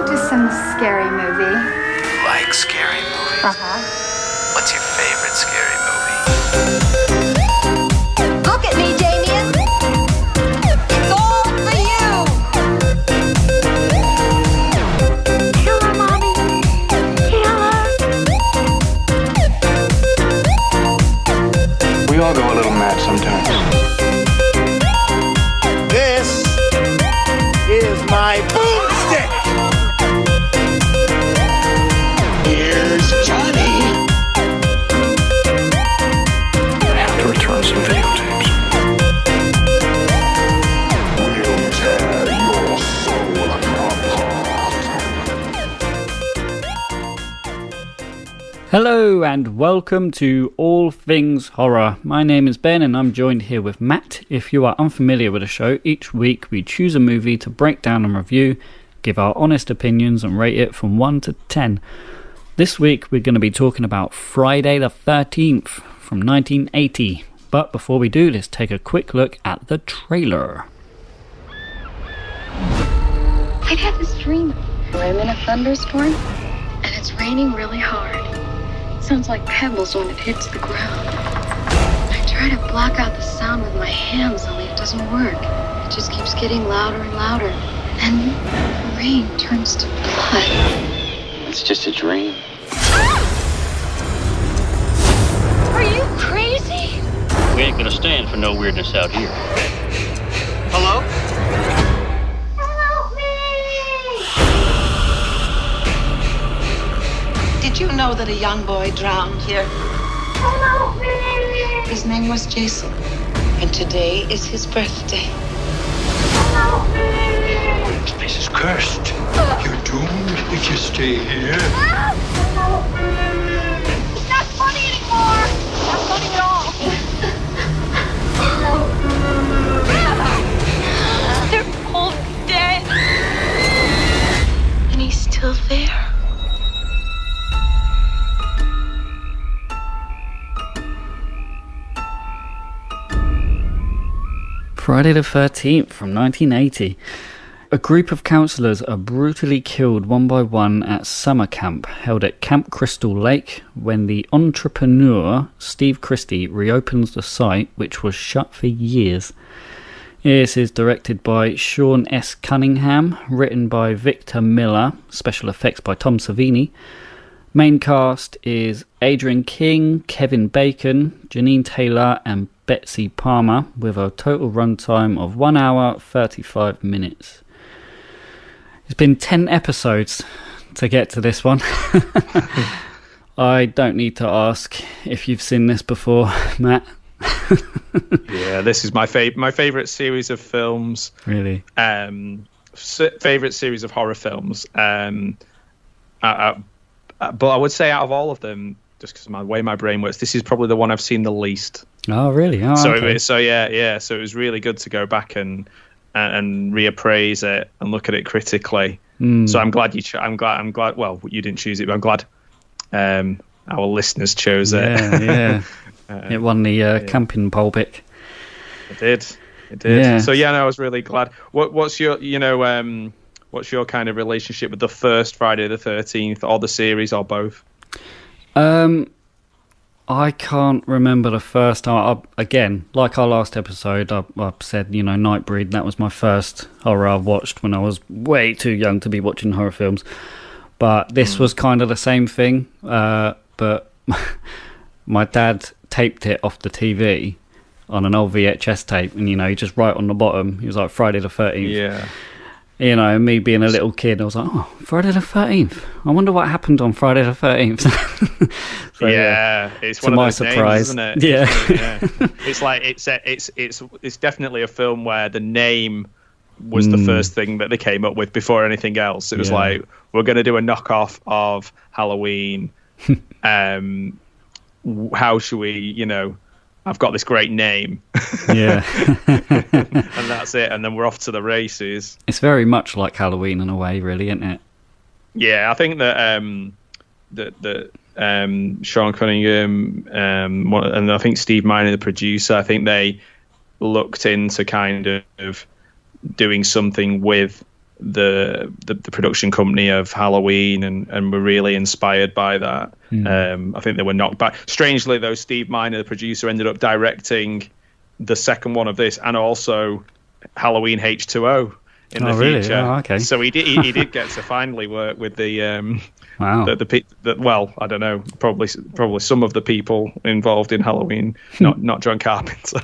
to some scary movie. Like scary movies? Uh-huh. What's your favorite scary movie? Look at me, Damien. It's all for you. Kill her, Mommy. Kill her. We all go a little mad sometimes. This is my boomstick. Here's Johnny. I have to return some videotapes. We'll tear your soul apart. Hello and welcome to All Things Horror. My name is Ben and I'm joined here with Matt. If you are unfamiliar with the show, each week we choose a movie to break down and review, give our honest opinions and rate it from 1 to 10. This week we're going to be talking about Friday the 13th from 1980. But before we do, let's take a quick look at the trailer. I've had this dream where I'm in a thunderstorm and it's raining really hard. It sounds like pebbles when it hits the ground. I try to block out the sound with my hands, only it doesn't work. It just keeps getting louder and louder. And then the rain turns to blood. It's just a dream. Are you crazy? We ain't gonna stand for no weirdness out here. Hello? Help me! Did you know that a young boy drowned here? Help me! His name was Jason, and today is his birthday. Help me! This place is cursed. You're doomed if you stay here. Help me! It's not funny anymore! Not funny at all! They're all dead. And he's still there. Friday the 13th from 1980. A group of counsellors are brutally killed one by one at summer camp held at Camp Crystal Lake when the entrepreneur Steve Christie reopens the site which was shut for years. This is directed by Sean S. Cunningham, written by Victor Miller, special effects by Tom Savini. Main cast is Adrienne King, Kevin Bacon, Jeannine Taylor and Betsy Palmer, with a total runtime of 1 hour 35 minutes. It's been 10 episodes to get to this one. I don't need to ask if you've seen this before, Matt. Yeah, this is my favorite series of films. Really? Favorite series of horror films. But I would say out of all of them, just because the way my brain works, this is probably the one I've seen the least. Oh, really? Oh, so okay. So it was really good to go back and reappraise it and look at it critically. So I'm glad I'm glad. Well, you didn't choose it, but I'm glad our listeners chose it. Yeah. It won the camping poll pick. It did. Yeah. So I was really glad. What's your what's your kind of relationship with the first Friday the 13th, or the series, or both? I can't remember the first time. Again, like our last episode, I said, Nightbreed, that was my first horror I've watched when I was way too young to be watching horror films. But this was kind of the same thing. But my dad taped it off the TV on an old VHS tape, and he just right on the bottom, he was like Friday the 13th. Yeah. Me being a little kid, I was like, oh, Friday the 13th. I wonder what happened on Friday the 13th. So, it's to one of my those surprise, names, isn't it? Yeah. It's like it's definitely a film where the name was the first thing that they came up with before anything else. It was like, we're going to do a knockoff of Halloween. How should we, I've got this great name. Yeah. And that's it. And then we're off to the races. It's very much like Halloween in a way, really, isn't it? Yeah, I think that Sean Cunningham and I think Steve Miner, the producer, I think they looked into kind of doing something with the production company of Halloween and were really inspired by that. I think they were knocked back. Strangely, though, Steve Miner, the producer, ended up directing the second one of this and also Halloween H2O in the future. Oh, okay. So he did get to finally work with the wow. Well, I don't know, probably some of the people involved in Halloween, not John Carpenter.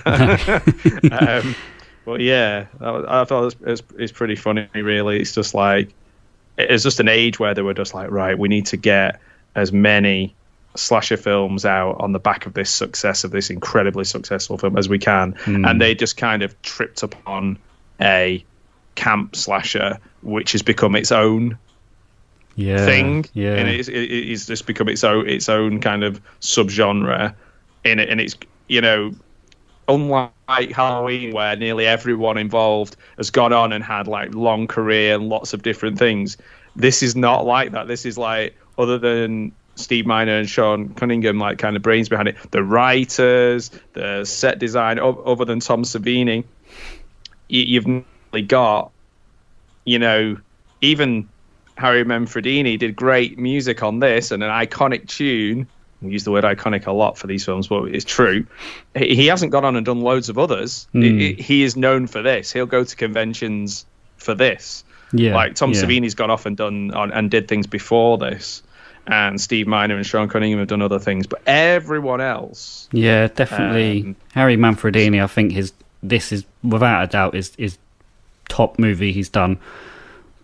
But yeah, I thought it's pretty funny, really. It's just like, it's just an age where they were just like, right, we need to get as many slasher films out on the back of this success of this incredibly successful film as we can. And they just kind of tripped upon a camp slasher, which has become its own thing. Yeah. And it's just become its own kind of subgenre in it. And it's, you know, unlike Halloween, where nearly everyone involved has gone on and had like long career and lots of different things, this is not like that. This is like, other than Steve Miner and Sean Cunningham, like kind of brains behind it, the writers, the set design, other than Tom Savini, you've really got, you know, even Harry Manfredini did great music on this and an iconic tune. We use the word iconic a lot for these films, but it's true. He hasn't gone on and done loads of others. He is known for this. He'll go to conventions for this. Yeah, like Tom Savini's gone off and and did things before this, and Steve Miner and Sean Cunningham have done other things. But everyone else, yeah, definitely Harry Manfredini. I think this is without a doubt is top movie he's done.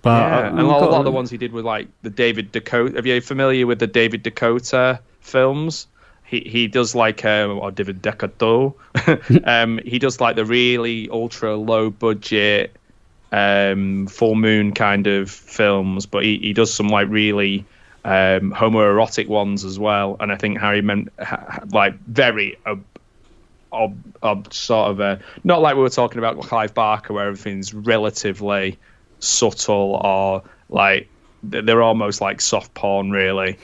But and a lot of the ones he did were like the David Dakota. Are you familiar with the David Dakota films? He does like or David Dakota. He does like the really ultra low budget full moon kind of films, but he does some like really homoerotic ones as well. And I think Harry like very sort of not like we were talking about Clive Barker, where everything's relatively subtle, or like they're almost like soft porn, really.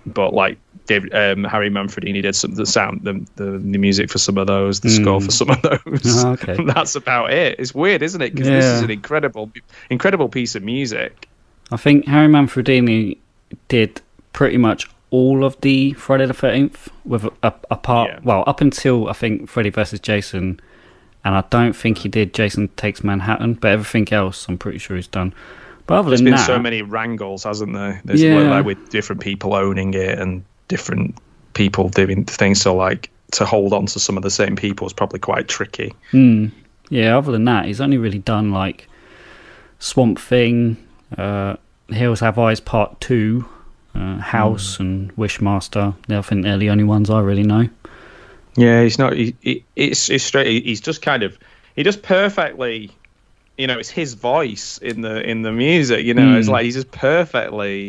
But like Harry Manfredini did some the music for some of those, the score for some of those. Okay. That's about it. It's weird, isn't it? Because this is an incredible piece of music. I think Harry Manfredini did pretty much all of the Friday the 13th, with up until I think Freddy vs. Jason. And I don't think he did Jason Takes Manhattan, but everything else I'm pretty sure he's done. But other than that, there's been so many wrangles, hasn't there? There's like with different people owning it and different people doing things. So like to hold on to some of the same people is probably quite tricky. Yeah, other than that, he's only really done like Swamp Thing, Hills Have Eyes Part 2, House and Wishmaster. I think they're the only ones I really know. Yeah, he's not. It's straight. He's just kind of. He does perfectly. You know, it's his voice in the music. You know, it's like he's just perfectly.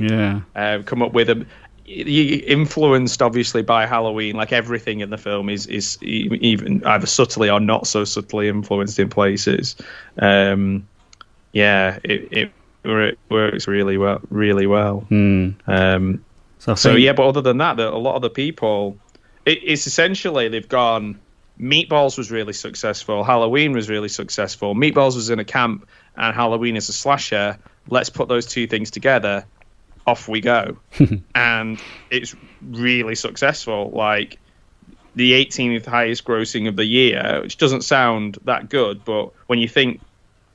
Come up with him. He influenced obviously by Halloween. Like everything in the film is even either subtly or not so subtly influenced in places. It works really well. But other than that, a lot of the people. It's essentially they've gone. Meatballs was really successful. Halloween was really successful. Meatballs was in a camp, and Halloween is a slasher. Let's put those two things together. Off we go, and it's really successful. Like the 18th highest grossing of the year, which doesn't sound that good, but when you think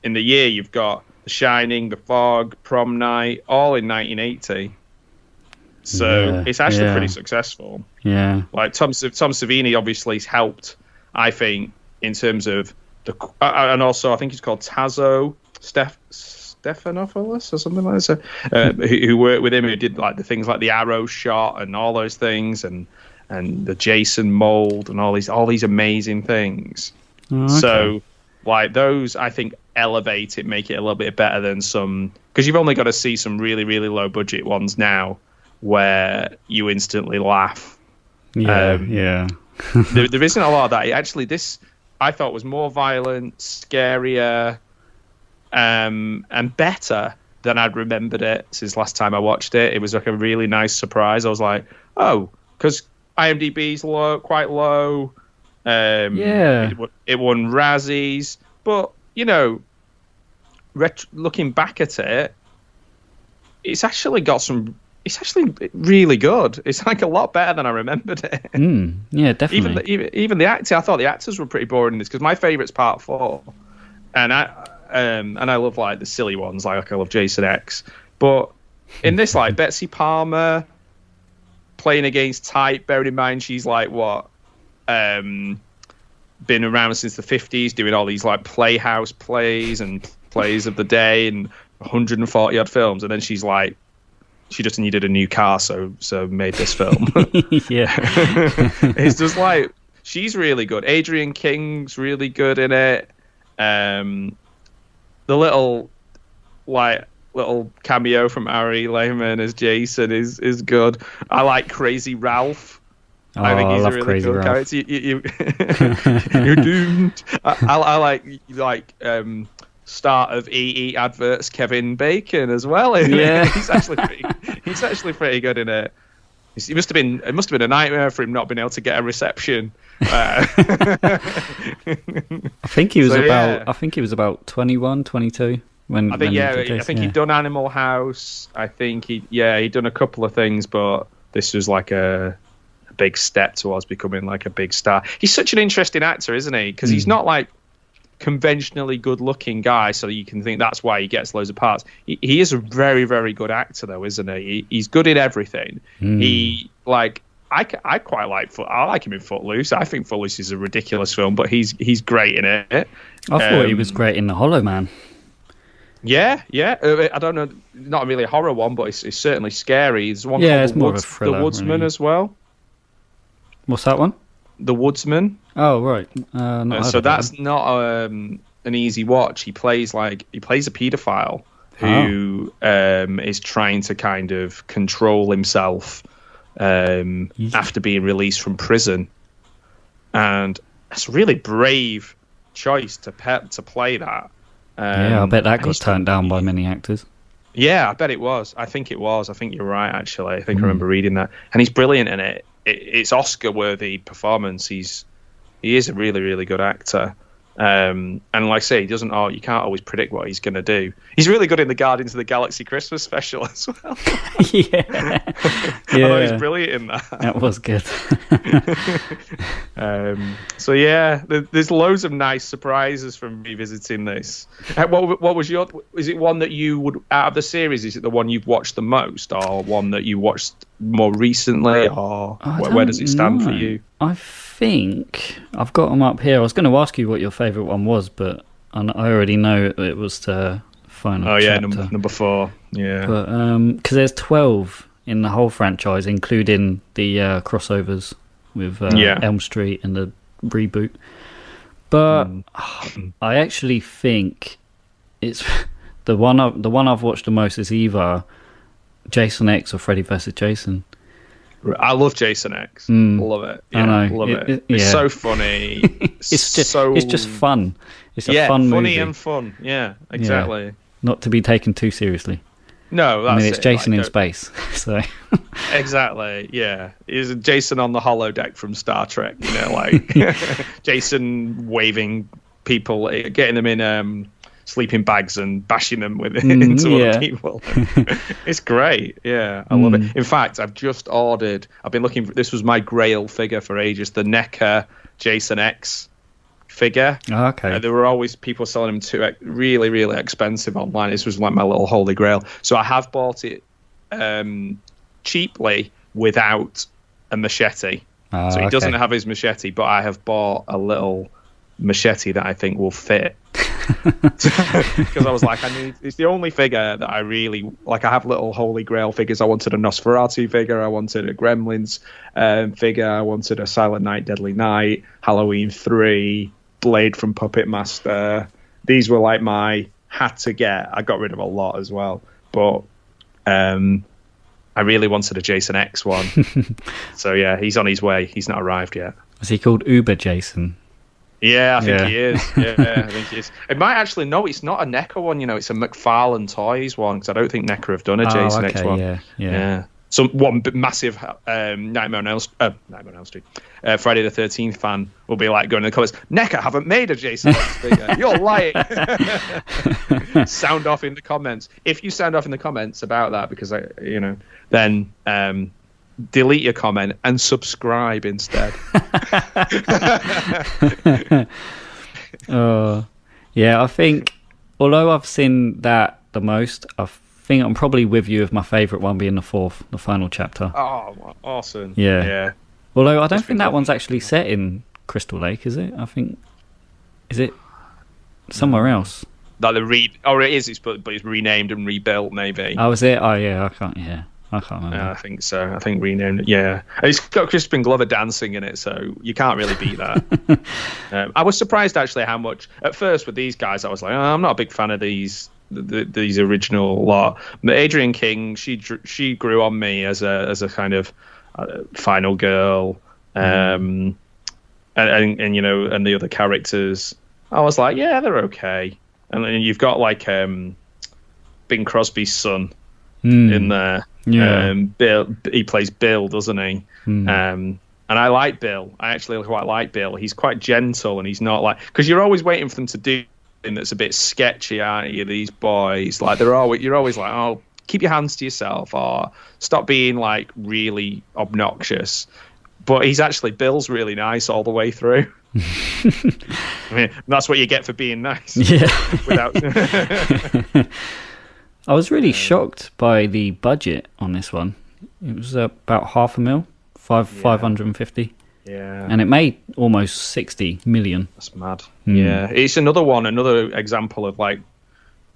in the year you've got The Shining, The Fog, Prom Night, all in 1980. So it's actually pretty successful. Yeah, like Tom Savini obviously has helped, I think, in terms of and also I think he's called Tazo Stephanopoulos or something like that. Who worked with him, who did like the things like the arrow shot and all those things, and the Jason mold and all these amazing things. Oh, okay. So like those, I think, elevate it, make it a little bit better than some, because you've only got to see some really really low budget ones now where you instantly laugh. There isn't a lot of that. Actually, this I thought was more violent, scarier, and better than I'd remembered it since last time I watched it. It was like a really nice surprise. I was like, oh, because IMDb's quite low. It won Razzies, but you know, looking back at it, it's actually really good. It's like a lot better than I remembered it. Yeah, definitely. Even the acting, I thought the actors were pretty boring in this, because my favourite's part 4, and I love like the silly ones, like I love Jason X. But in this, like Betsy Palmer playing against type, bearing in mind she's like what, been around since the 50s, doing all these like playhouse plays and plays of the day and 140 odd films, and then she's like, she just needed a new car, so made this film. Yeah. It's just like, she's really good. Adrienne King's really good in it. The little cameo from Ari Lehman as Jason is good. I like Crazy Ralph. I think he's a really Crazy good Ralph. character. You're doomed. I like start of EE adverts Kevin Bacon as well. Yeah. he's actually pretty good in it. It must have been a nightmare for him not being able to get a reception. I think he was about 21, 22 when. I think he did this, I think he'd done Animal House. I think he'd done a couple of things, but this was like a big step towards becoming like a big star. He's such an interesting actor, isn't he? Because he's not like conventionally good-looking guy, so you can think that's why he gets loads of parts. He is a very, very good actor, though, isn't he? He's good in everything. He like I quite like I like him in Footloose. I think Footloose is a ridiculous film, but he's great in it. I thought he was great in The Hollow Man. Yeah. I don't know, not really a horror one, but it's certainly scary. There's one Yeah, called it's more of a thriller, The Woodsman really. As well. What's that one? The Woodsman. Oh right. So that's not an easy watch. He plays a paedophile who is trying to kind of control himself after being released from prison, and it's a really brave choice to play that. I bet that got turned down by many actors. Yeah, I bet it was. I think it was. I think you're right, actually. I think I remember reading that, and he's brilliant in it. It's Oscar-worthy performance. He is a really, really good actor. And like I say, you can't always predict what he's going to do. He's really good in the Guardians of the Galaxy Christmas special as well. Yeah. I thought he was brilliant in that. That was good. So yeah, there's loads of nice surprises from revisiting this. What was is it one that you would, out of the series, is it the one you've watched the most, or one that you watched more recently, or where does it stand for you? I think I've got them up here. I was going to ask you what your favourite one was, but I already know it was the final chapter. number 4. Yeah, but because there's 12 in the whole franchise, including the crossovers with Elm Street and the reboot. But I actually think it's the one I've watched the most is either Jason X or Freddy vs. Jason. I love Jason X. Love it. Yeah, I know. Love it. It's so funny. It's just fun. It's a fun movie. Funny and fun. Yeah, exactly. Yeah. Not to be taken too seriously. No, that's it's Jason in space. So exactly. Yeah, is Jason on the holodeck from Star Trek? Like Jason waving people, getting them in sleeping bags and bashing them into other people. It's great. Yeah, I love it. In fact, I've been looking for, this was my grail figure for ages, the NECA Jason X figure. Oh, okay. There were always people selling them too really, really expensive online. This was like my little holy grail. So I have bought it cheaply without a machete. So he doesn't have his machete, but I have bought a little machete that I think will fit. Because I was like, it's the only figure that I really like. I have little holy grail figures. I wanted a Nosferatu figure, I wanted a Gremlins figure, I wanted a Silent Night Deadly Night, Halloween 3, Blade from Puppet Master. These were like my had to get. I got rid of a lot as well, but I really wanted a Jason X one. So yeah, he's on his way. He's not arrived yet. Is he called Uber Jason? Yeah, I think he is. Yeah, I think he is. It might actually, no, it's not a NECA one, it's a McFarlane Toys one, because I don't think NECA have done a Jason X one. Yeah. one massive Nightmare on Elm Street, Friday the 13th fan will be like going in the comments, Necker haven't made a Jason Bourne figure. You're lying. Sound off in the comments. If you sound off in the comments about that, because then delete your comment and subscribe instead. Yeah, I think although I've seen that the most, I think I'm probably with you with my favourite one being the final chapter. Oh, awesome. Yeah. Although I don't think that one's actually set in Crystal Lake, is it? I think... Is it somewhere else? Like it is, but it's renamed and rebuilt, maybe. Oh, is it? Oh, yeah, I can't remember. I think so. I think renamed it, yeah. And it's got Crispin Glover dancing in it, so you can't really beat that. I was surprised, actually, how much... At first, with these guys, I was like, I'm not a big fan of these original lot. But Adrienne King, she grew on me as a kind of final girl, and the other characters. I was like, yeah, they're okay. And then you've got like Bing Crosby's son in there. Yeah. Bill, he plays Bill, doesn't he? And I like Bill. I actually quite like Bill. He's quite gentle, and he's not like, because you're always waiting for them to do something that's a bit sketchy, aren't you? These boys, like you're always like, oh, keep your hands to yourself, or stop being like really obnoxious. But Bill's really nice all the way through. I mean, that's what you get for being nice. Yeah. Without. I was really shocked by the budget on this one. It was about $500,000, 550. Yeah. And it made almost 60 million. That's mad. Yeah. It's another example of like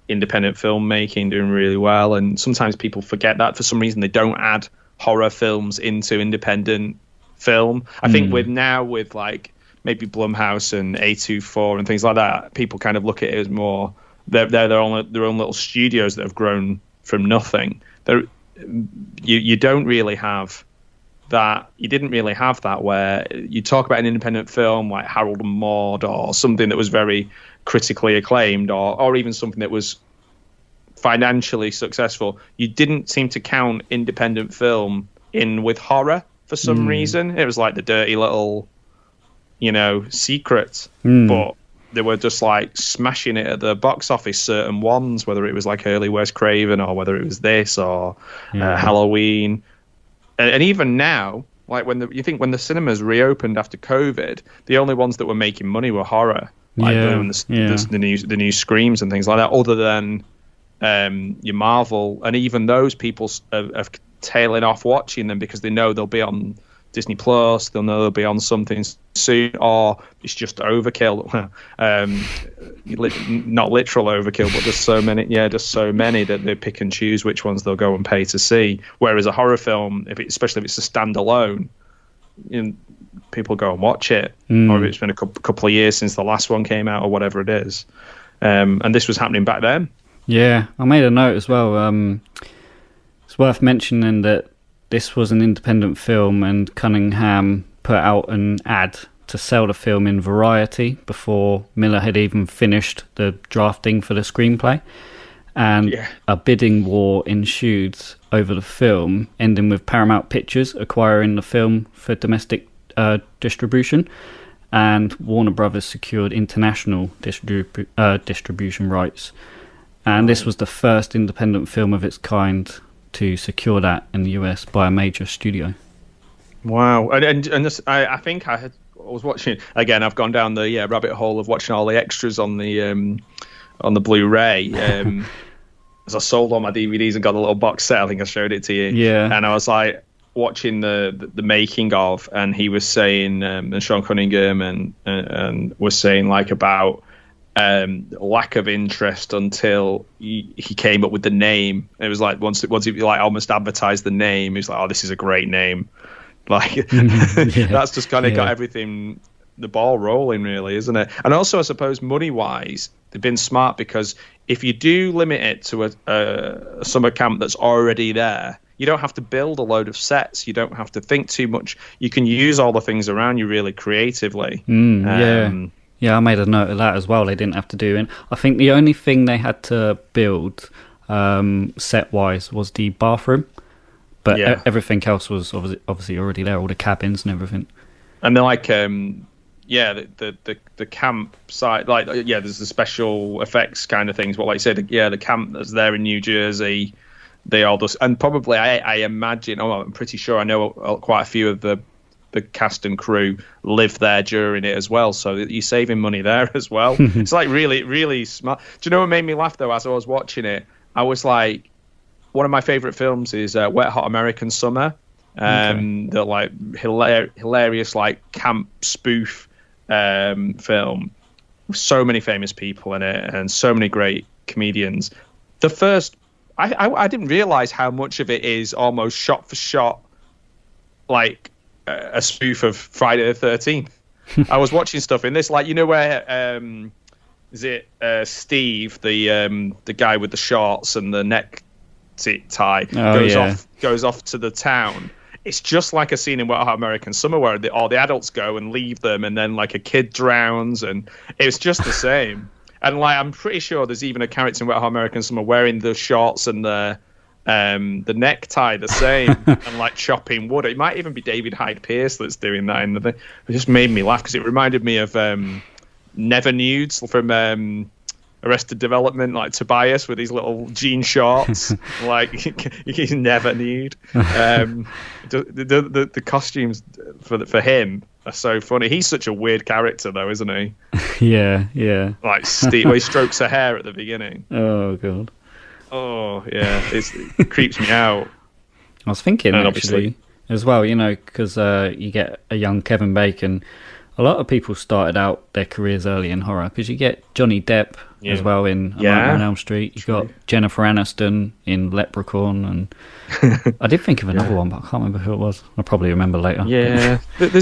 independent filmmaking doing really well, and sometimes people forget that for some reason they don't add horror films into independent film. I think with like maybe Blumhouse and A24 and things like that, people kind of look at it as more they're their own little studios that have grown from nothing. You don't really have that. You didn't really have that where you talk about an independent film like Harold and Maude, or something that was very critically acclaimed, or even something that was financially successful. You didn't seem to count independent film in with horror for some reason. It was like the dirty little, secret. But they were just like smashing it at the box office, certain ones, whether it was like early Wes Craven or whether it was this or Halloween. And even now, like when the cinemas reopened after COVID, the only ones that were making money were horror. Like the new Screams and things like that, other than your Marvel. And even those people are tailing off watching them because they know they'll be on Disney Plus, they'll know they'll be on something soon, or it's just overkill. Not literal overkill, but just so many that they pick and choose which ones they'll go and pay to see. Whereas a horror film, especially if it's a standalone, people go and watch it, or if it's been a couple of years since the last one came out or whatever it is. And this was happening back then. Yeah, I made a note as well. It's worth mentioning that this was an independent film, and Cunningham put out an ad to sell the film in Variety before Miller had even finished the drafting for the screenplay. And a bidding war ensued over the film, ending with Paramount Pictures acquiring the film for domestic distribution, and Warner Brothers secured international distribution rights. And this was the first independent film of its kind to secure that in the US by a major studio. Wow. And this, I think I was watching again. I've gone down the rabbit hole of watching all the extras on the Blu-ray. As I sold all my DVDs and got a little box set. I think I showed it to you. Yeah. And I was like watching the making of, and he was saying, and Sean Cunningham and was saying like about lack of interest until he came up with the name. It was like once he like almost advertised the name, he was like, "Oh, this is a great name." Like that's just kind of got everything, the ball rolling, really, isn't it? And also, I suppose money wise, they've been smart, because if you do limit it to a summer camp that's already there, you don't have to build a load of sets. You don't have to think too much. You can use all the things around you really creatively. Yeah, I made a note of that as well. They didn't have to do it. I think the only thing they had to build set-wise was the bathroom. But everything else was obviously already there, all the cabins and everything. And they're like, the camp site, like, there's the special effects kind of things. But like you said, the camp that's there in New Jersey, they all just, and probably I imagine, I'm pretty sure I know quite a few of the cast and crew live there during it as well. So you're saving money there as well. It's like really, really smart. Do you know what made me laugh though? As I was watching it, I was like, one of my favorite films is Wet Hot American Summer. The like hilarious like camp spoof film. So many famous people in it and so many great comedians. The first, I didn't realize how much of it is almost shot for shot like a spoof of Friday the 13th. I was watching stuff in this, like, you know, where is it Steve, the guy with the shorts and the neck tie, goes off to the town. It's just like a scene in Wet Hot American Summer where all the adults go and leave them, and then like a kid drowns, and it's just the same. And like, I'm pretty sure there's even a character in Wet Hot American Summer wearing the shorts and the necktie the same and like chopping wood. It might even be David Hyde Pierce that's doing that in the thing. It just made me laugh because it reminded me of Never Nudes from Arrested Development, like Tobias with his little jean shorts, like he's never nude. The costumes for him are so funny. He's such a weird character though, isn't he? Yeah. Like Steve, he strokes her hair at the beginning. Oh god. Oh yeah, it creeps me out. I was thinking and actually as well, you know, because you get a young Kevin Bacon. A lot of people started out their careers early in horror because you get Johnny Depp as well in Nightmare on Elm Street. You've got Jennifer Aniston in Leprechaun, and I did think of another one, but I can't remember who it was. I'll probably remember later. Yeah, it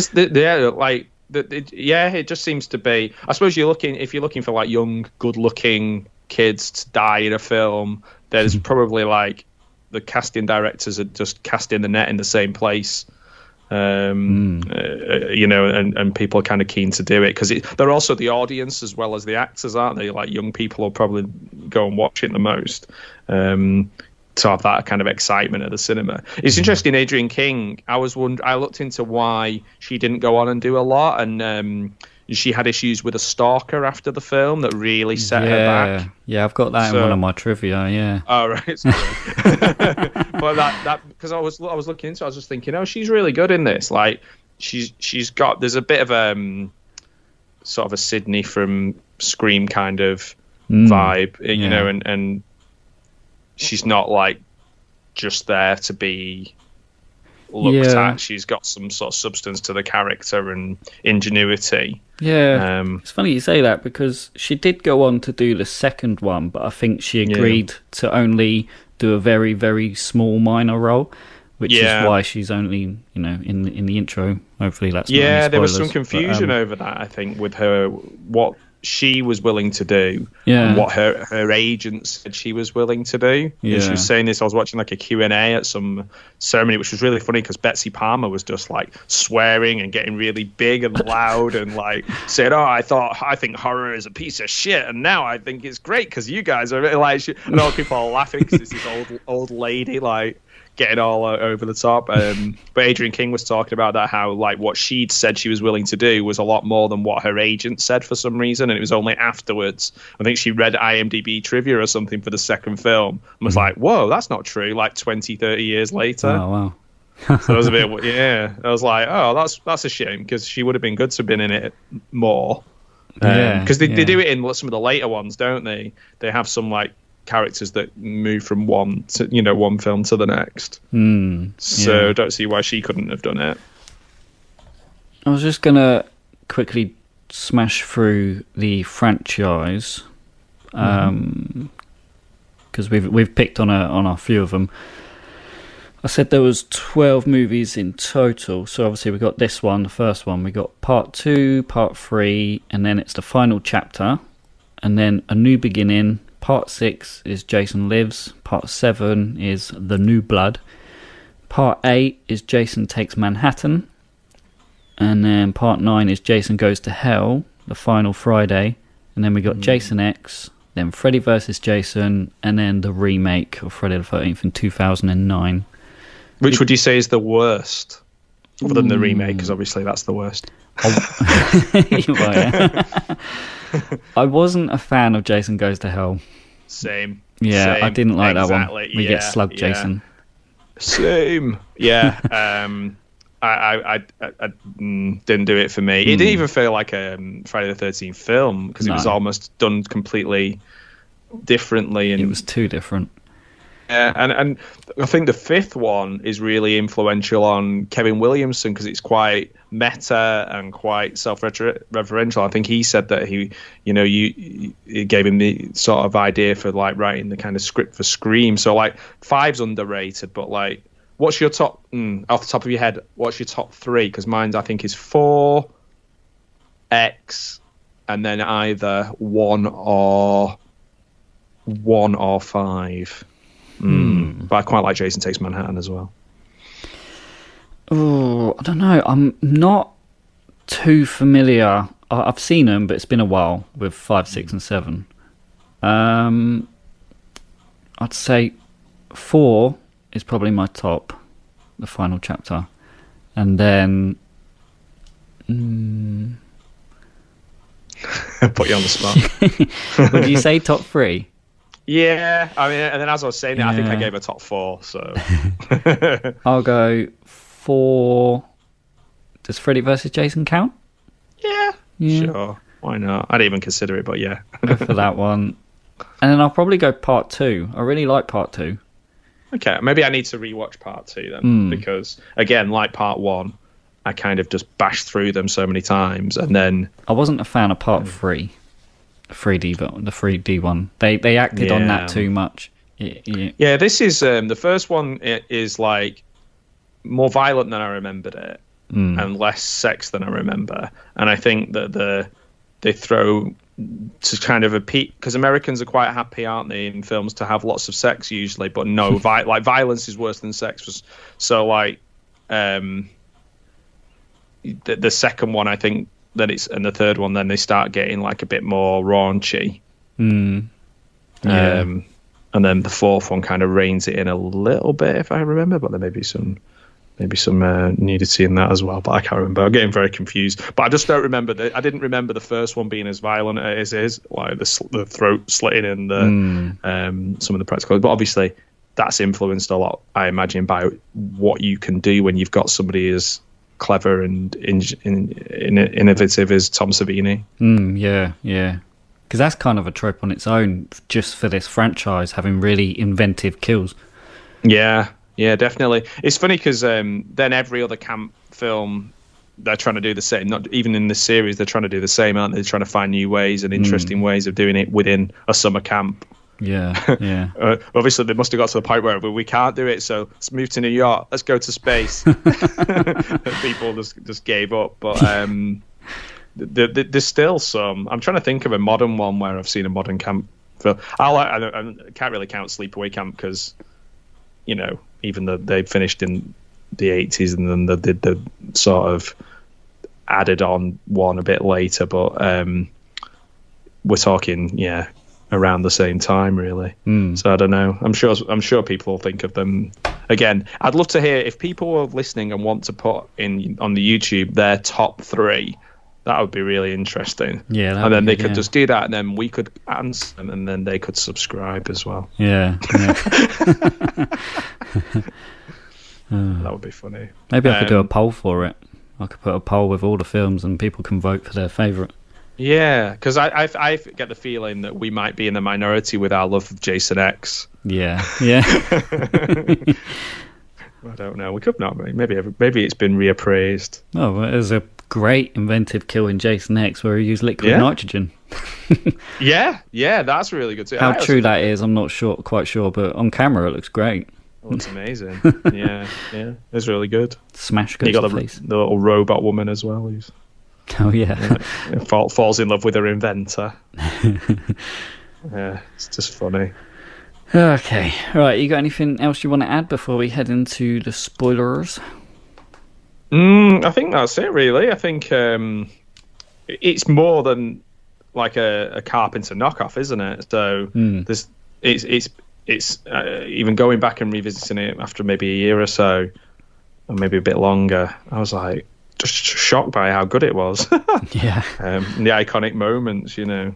just seems to be. I suppose if you're looking for like young, good-looking kids to die in a film, there's probably like the casting directors are just casting the net in the same place. You know, and people are kind of keen to do it because they're also the audience as well as the actors, aren't they? Like young people will probably go and watch it the most to have that kind of excitement at the cinema. It's interesting, Adrienne King. I looked into why she didn't go on and do a lot, and she had issues with a stalker after the film that really set her back. Yeah, I've got that in one of my trivia. Yeah. Oh right. But that because I was looking into it, I was just thinking, oh, she's really good in this. Like she's got, there's a bit of sort of a Sydney from Scream kind of vibe, you know, and she's not like just there to be looked at. She's got some sort of substance to the character and ingenuity. It's funny you say that because she did go on to do the second one, but I think she agreed to only do a very, very small minor role, which is why she's only, you know, in the intro. Hopefully that's not any spoilers, there was some confusion over that, I think, with her, what she was willing to do and what her agent said she was willing to do. And she was saying this, I was watching like a Q&A at some ceremony, which was really funny because Betsy Palmer was just like swearing and getting really big and loud and like said, I think horror is a piece of shit and now I think it's great because you guys are really like, and all people are laughing because it's this old lady like getting all over the top. But Adrienne King was talking about that, how like what she'd said she was willing to do was a lot more than what her agent said for some reason, and it was only afterwards. I think she read IMDb trivia or something for the second film and was like, whoa, that's not true, like 20, 30 years later. Oh, wow. So it was a bit, I was like, oh, that's a shame because she would have been good to have been in it more. Because they do it in some of the later ones, don't they? They have some like characters that move from one film to the next. So don't see why she couldn't have done it. I was just gonna quickly smash through the franchise because we've picked on a few of them. I said there was 12 movies in total, so obviously we got this one, the first one, we got part 2, part 3, and then it's the final chapter, and then A New Beginning. Part 6 is Jason Lives. Part 7 is The New Blood. Part 8 is Jason Takes Manhattan. And then Part 9 is Jason Goes to Hell, The Final Friday. And then we got Jason X, then Freddy vs. Jason, and then the remake of Friday the 13th in 2009. Which would you say is the worst? Other than the remake, because obviously that's the worst. I wasn't a fan of Jason Goes to Hell. Same. Yeah, Same. I didn't like that one. We get Yeah, slugged, yeah. Jason. Same. Yeah. I didn't do it for me. It didn't even feel like a Friday the 13th film because it was almost done completely differently. And it was too different. Yeah, and I think the fifth one is really influential on Kevin Williamson because it's quite meta and quite self-referential. I think he said that he gave him the sort of idea for like writing the kind of script for Scream. So like 5's underrated, but like, what's your top off the top of your head? What's your top 3? Because mine I think is 4, X, and then either 1 or 5. But I quite like Jason Takes Manhattan as well. Oh, I don't know. I'm not too familiar. I've seen them, but it's been a while with 5, 6, and 7. I'd say 4 is probably my top, the final chapter, and then put you on the spot. Would you say top 3? Yeah, I mean, and then as I was saying that, I think I gave a top 4. So I'll go 4. Does Freddy vs. Jason count? Yeah, sure. Why not? I didn't even consider it, but yeah. Go for that one. And then I'll probably go part 2. I really like part 2. Okay, maybe I need to rewatch part 2 then, because again, like part 1, I kind of just bashed through them so many times, and then I wasn't a fan of part 3. The 3D one. They acted on that too much. Yeah, this is the first one is like more violent than I remembered it, and less sex than I remember. And I think that they throw to kind of because Americans are quite happy, aren't they, in films to have lots of sex usually, but no, like violence is worse than sex. So like the second one, I think. And the third one, then they start getting like a bit more raunchy. And then the fourth one kind of reins it in a little bit, if I remember. But there may be some nudity in that as well. But I can't remember. I'm getting very confused. But I just don't remember I didn't remember the first one being as violent as it is, like the throat slitting and some of the practical. But obviously, that's influenced a lot, I imagine, by what you can do when you've got somebody as clever and innovative as Tom Savini. Yeah. Because that's kind of a trope on its own, just for this franchise, having really inventive kills. Yeah, definitely. It's funny because then every other camp film, they're trying to do the same. Not even in this series, they're trying to do the same, aren't they? They're trying to find new ways and interesting ways of doing it within a summer camp. Yeah. Obviously, they must have got to the point where we can't do it, so let's move to New York. Let's go to space. People just gave up. But there's still some. I'm trying to think of a modern one where I've seen a modern camp film. I can't really count Sleepaway Camp because, even though they finished in the 80s and then they did the sort of added on one a bit later. But we're talking, around the same time, really. So I don't know. I'm sure people think of them. Again, I'd love to hear if people are listening and want to put in on the YouTube their top 3. That would be really interesting. Yeah, and then they could just do that, and then we could answer them, and then they could subscribe as well. Yeah. That would be funny. Maybe I could do a poll for it. I could put a poll with all the films, and people can vote for their favourite. Yeah, because I get the feeling that we might be in the minority with our love of Jason X. Yeah. I don't know. We could not. Maybe it's been reappraised. Oh, well, there's a great inventive kill in Jason X where he used liquid nitrogen. yeah, that's really good too. How true that is, I'm not quite sure, but on camera it looks great. It looks amazing. yeah, it's really good. Smash goes you got to the face. little robot woman as well. Oh yeah. Falls in love with her inventor. Yeah, it's just funny. Okay, right. You got anything else you want to add before we head into the spoilers? I think that's it, really. I think it's more than like a Carpenter knockoff, isn't it? So it's even going back and revisiting it after maybe a year or so, or maybe a bit longer, I was like just shocked by how good it was. Yeah. The iconic moments, you know.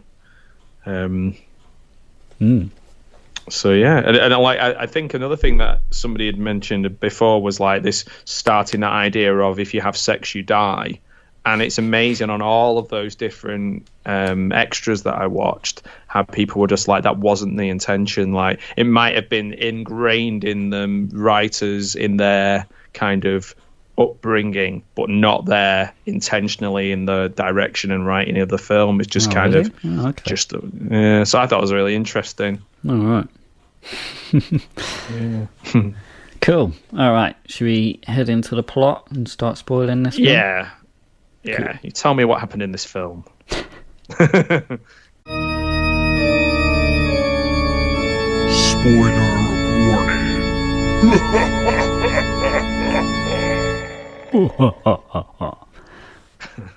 So yeah, and I think another thing that somebody had mentioned before was like this starting that idea of if you have sex you die, and it's amazing on all of those different extras that I watched how people were just like, that wasn't the intention. Like, it might have been ingrained in them writers in their kind of upbringing, but not there intentionally in the direction and writing of the film. It's just just yeah. So I thought it was really interesting. All right. Yeah. Cool. All right. Should we head into the plot and start spoiling this? Yeah. Film? Yeah. Cool. You tell me what happened in this film. Spoiler warning.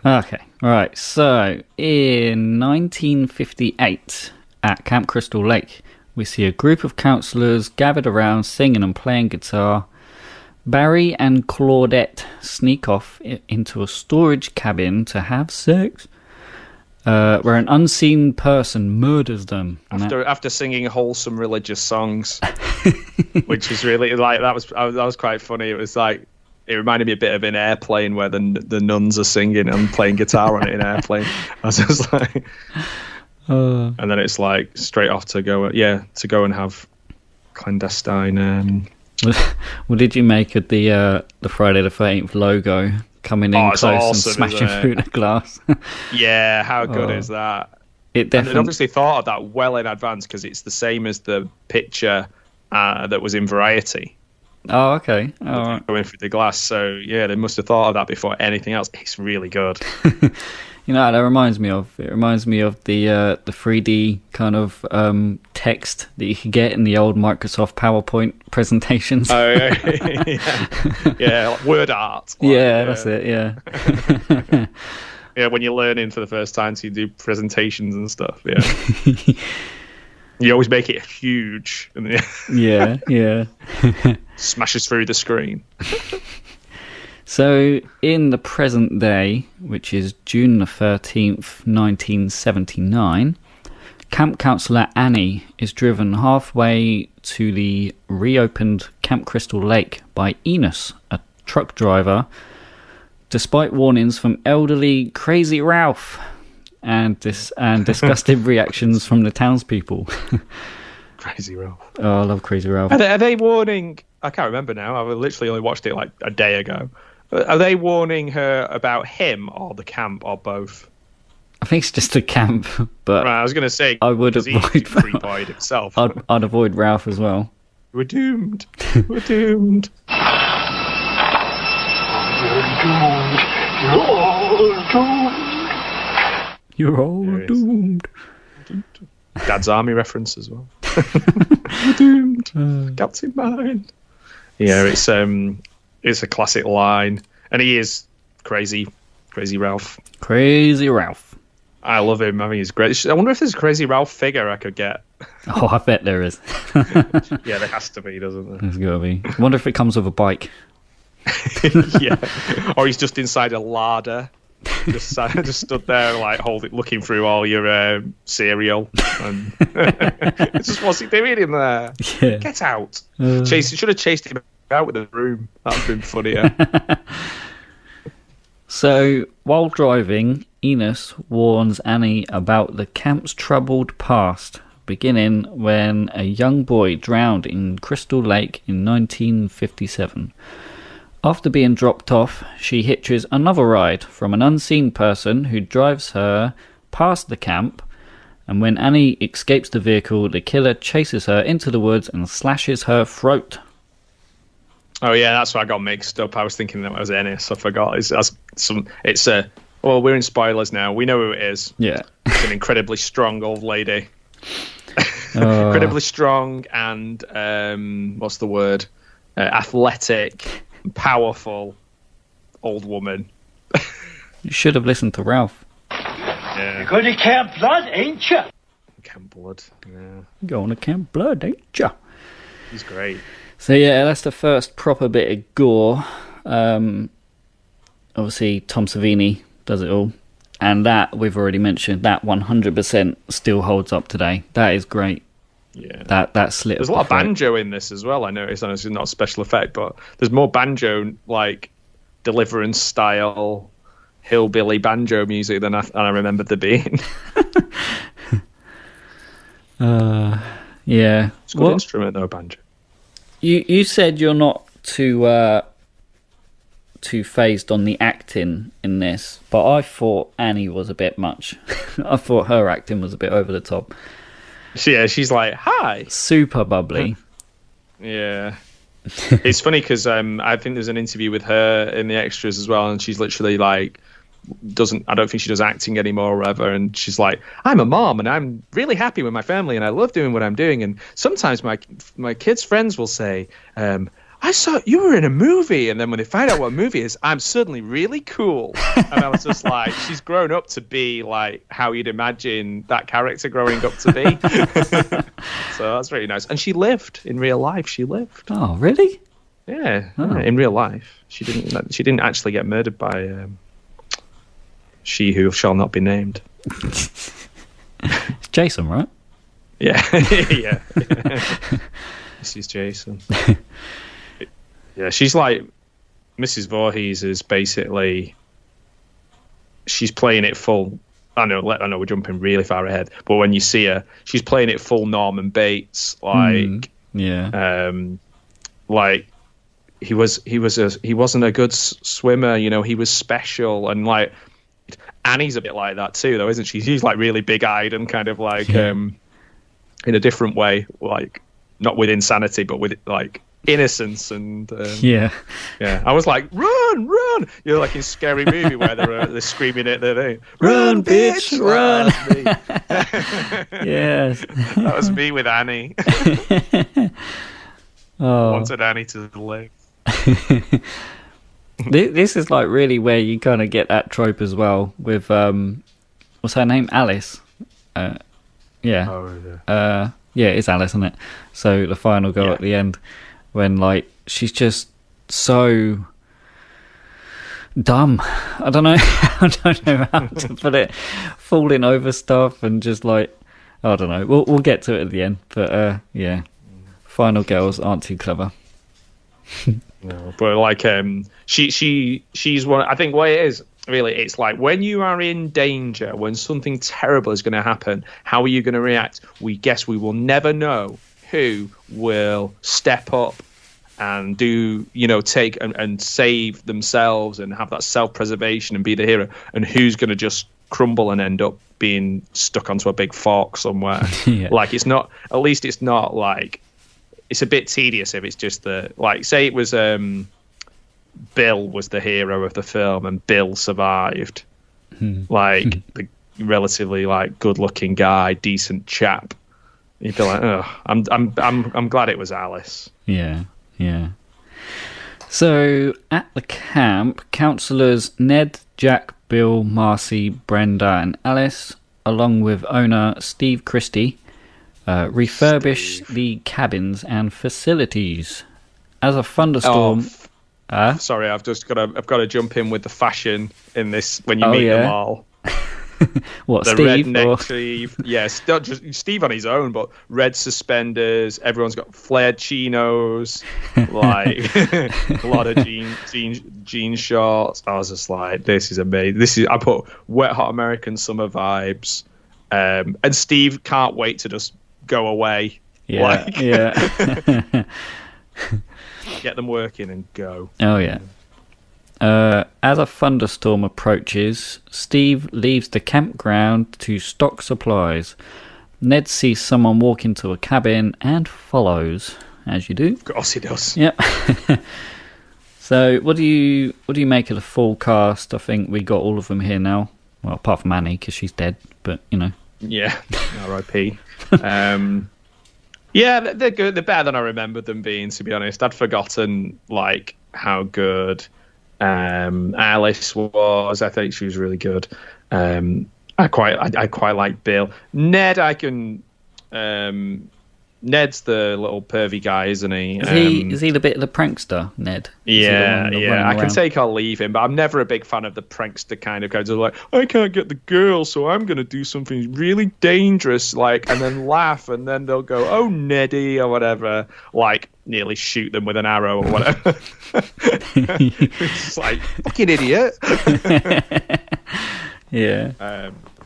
Okay. Right. So, in 1958, at Camp Crystal Lake, we see a group of counsellors gathered around singing and playing guitar. Barry and Claudette sneak off into a storage cabin to have sex, where an unseen person murders them. After singing wholesome religious songs, which was really like that was quite funny. It was like, it reminded me a bit of an Airplane where the nuns are singing and playing guitar on it in Airplane. I was just like, and then it's like straight off to go and have clandestine. What did you make of the Friday the 13th logo coming in close awesome, and smashing through the glass? Yeah, how good is that? It obviously thought of that well in advance because it's the same as the picture that was in Variety. Oh, okay. All right. Going through the glass. So yeah, they must have thought of that before anything else. It's really good. You know, that reminds me of the 3D kind of text that you could get in the old Microsoft PowerPoint presentations. Oh yeah, yeah, like word art. That's it. Yeah. Yeah, when you're learning for the first time, so you do presentations and stuff. Yeah. You always make it huge. Yeah. Smashes through the screen. So, in the present day, which is June the 13th, 1979, camp counsellor Annie is driven halfway to the reopened Camp Crystal Lake by Enos, a truck driver, despite warnings from elderly Crazy Ralph and disgusted reactions from the townspeople. Crazy Ralph. Oh, I love Crazy Ralph. Are they warning... I can't remember now. I literally only watched it like a day ago. Are they warning her about him or the camp or both? I think it's just the camp, but right, I was going to say I would avoid free-boyed himself. I'd avoid Ralph as well. We're doomed. We're doomed. You're all doomed. Dad's Army reference as well. We're doomed. Captain Mine. Yeah, it's a classic line, and he is crazy Ralph. Crazy Ralph. I love him. I mean, he's great. I wonder if there's a Crazy Ralph figure I could get. Oh, I bet there is. Yeah, there has to be, doesn't there? There's got to be. I wonder if it comes with a bike. Yeah, or he's just inside a larder, just stood there like looking through all your cereal. And it's just, what's he doing in there? Yeah. Get out! Should have chased him out with a broom. That'd have been funnier. So, while driving, Enos warns Annie about the camp's troubled past, beginning when a young boy drowned in Crystal Lake in 1957. After being dropped off, she hitches another ride from an unseen person who drives her past the camp, and when Annie escapes the vehicle, the killer chases her into the woods and slashes her throat. Oh yeah, that's why I got mixed up. I was thinking that was Ennis. I forgot. Well, we're in spoilers now. We know who it is. Yeah. It's an incredibly strong old lady. Incredibly strong and what's the word? Athletic, powerful old woman. You should have listened to Ralph. Yeah. You're going to Camp Blood, ain't you? Camp Blood. Yeah. Going to Camp Blood, ain't ya? He's great. So yeah, that's the first proper bit of gore. Obviously, Tom Savini does it all. And that, we've already mentioned, that 100% still holds up today. That is great. Yeah. That slit. There's a lot of banjo in this as well, I noticed. It's not a special effect, but there's more banjo, like Deliverance style, hillbilly banjo music than I remembered there being. Yeah. It's a good instrument, though, banjo. You said you're not too phased on the acting in this, but I thought Annie was a bit much. I thought her acting was a bit over the top. Yeah, she's like, hi. Super bubbly. Yeah. It's funny because I think there's an interview with her in the extras as well, and she's literally like, I don't think she does acting anymore or whatever, and she's like, I'm a mom and I'm really happy with my family and I love doing what I'm doing, and sometimes my kids' friends will say, I saw you were in a movie, and then when they find out what movie it is, I'm suddenly really cool. And I was just like, she's grown up to be like how you'd imagine that character growing up to be. So that's really nice. And she lived in real life. She lived. Oh, really? Yeah, in real life. She didn't actually get murdered by she who shall not be named. It's Jason, right? Yeah, yeah. This is Jason. Yeah, she's like Mrs. Voorhees is basically she's playing it full. I know we're jumping really far ahead, but when you see her, she's playing it full Norman Bates, like like he wasn't a good swimmer, you know, he was special, and like Annie's a bit like that too, though, isn't she? She's like really big-eyed and kind of like in a different way, like not with insanity, but with like innocence and yeah. I was like, run, you know, like in Scary Movie where they're screaming at the run, bitch, run. Yeah, that was me with Annie. Wanted Annie to live. This is like really where you kind of get that trope as well with what's her name, Alice. Yeah, it's Alice, isn't it? So the final girl at the end, when like she's just so dumb. I don't know how to put it. Falling over stuff and just like, I don't know. We'll get to it at the end, but yeah, final girls aren't too clever. No, but like she's one. I think what it is really, it's like when you are in danger, when something terrible is going to happen, how are you going to react? We will never know who will step up and do, you know, take and save themselves and have that self-preservation and be the hero, and who's going to just crumble and end up being stuck onto a big fork somewhere. Like it's not, at least it's not like, it's a bit tedious if it's just like, say it was Bill was the hero of the film and Bill survived, like the relatively like good-looking guy, decent chap. You'd be like, oh, I'm glad it was Alice. Yeah. So at the camp, counsellors Ned, Jack, Bill, Marcy, Brenda, and Alice, along with owner Steve Christie, refurbish the cabins and facilities. As a thunderstorm. Sorry, I've got to jump in with the fashion in this when you meet them all. What, the Steve? red neck sleeve, yes, not just Steve on his own, but red suspenders. Everyone's got flared chinos, like a lot of jean shorts. I was just like, this is amazing. I put wet hot American summer vibes, and Steve can't wait to just go away. Yeah. Get them working and go. Oh yeah. As a thunderstorm approaches, Steve leaves the campground to stock supplies. Ned sees someone walk into a cabin and follows, as you do. Of course he does. Yep. So, what do you make of the full cast? I think we got all of them here now. Well, apart from Annie, because she's dead. But you know. Yeah. R.I.P. Yeah, they're good. They're better than I remembered them being, to be honest. I'd forgotten like how good Alice was. I think she was really good. I quite like Bill. Ned, I can Ned's the little pervy guy, isn't he? Is he the bit of the prankster, Ned? Yeah. I can take or leave him, but I'm never a big fan of the prankster kind of guys. They're like, I can't get the girl, so I'm going to do something really dangerous, like, and then laugh, and then they'll go, oh, Neddy, or whatever, like, nearly shoot them with an arrow or whatever. It's like, fucking idiot. Yeah.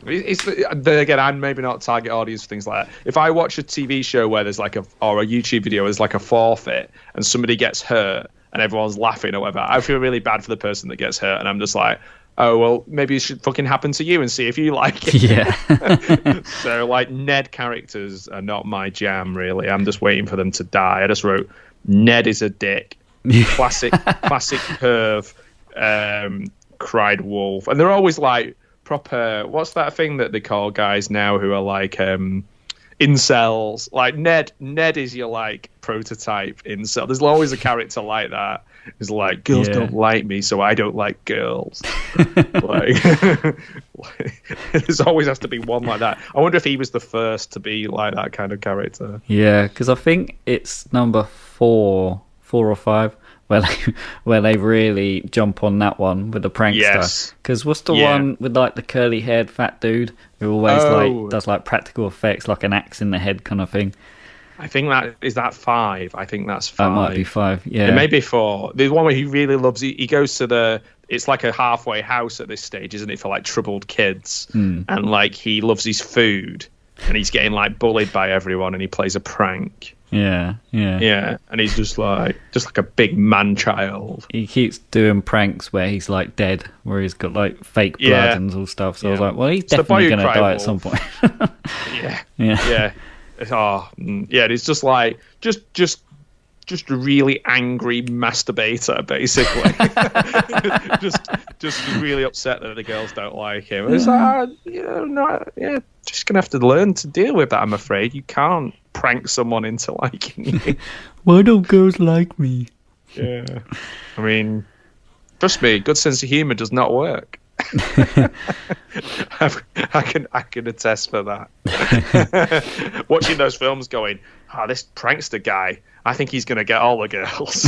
Again, I'm maybe not target audience for things like that. If I watch a TV show where there's like or a YouTube video, there's like a forfeit and somebody gets hurt and everyone's laughing or whatever, I feel really bad for the person that gets hurt, and I'm just like, oh, well, maybe it should fucking happen to you and see if you like it. Yeah. So, like, Ned characters are not my jam, really. I'm just waiting for them to die. I just wrote, Ned is a dick. Classic curve, cried wolf. And they're always like, proper, what's that thing that they call guys now who are like incels? Like Ned is your like prototype incel. There's always a character like that. It's like, girls don't like me, so I don't like girls. like there's always has to be one like that. I wonder if he was the first to be like that kind of character. Yeah, because I think it's number 4 or 5 where they really jump on that one with the prankster. Because what's the one with like the curly haired fat dude who always like does like practical effects, like an axe in the head kind of thing? I think that 5. I think that's 5. That might be 5. Yeah, it may be 4. There's one where he really loves. He goes to it's like a halfway house at this stage, isn't it, for like troubled kids, and like he loves his food, and he's getting like bullied by everyone, and he plays a prank. Yeah, and he's just like a big man child. He keeps doing pranks where he's like dead, where he's got like fake blood and all stuff. So I was like, well, he's definitely going to die at some point. yeah. Oh, yeah. It's just like just a really angry masturbator, basically. just really upset that the girls don't like him. It's like, just gonna have to learn to deal with that. I'm afraid you can't prank someone into liking you. Why don't girls like me? Yeah, I mean, trust me, good sense of humor does not work. I can attest for that. Watching those films, going, this prankster guy, I think he's going to get all the girls.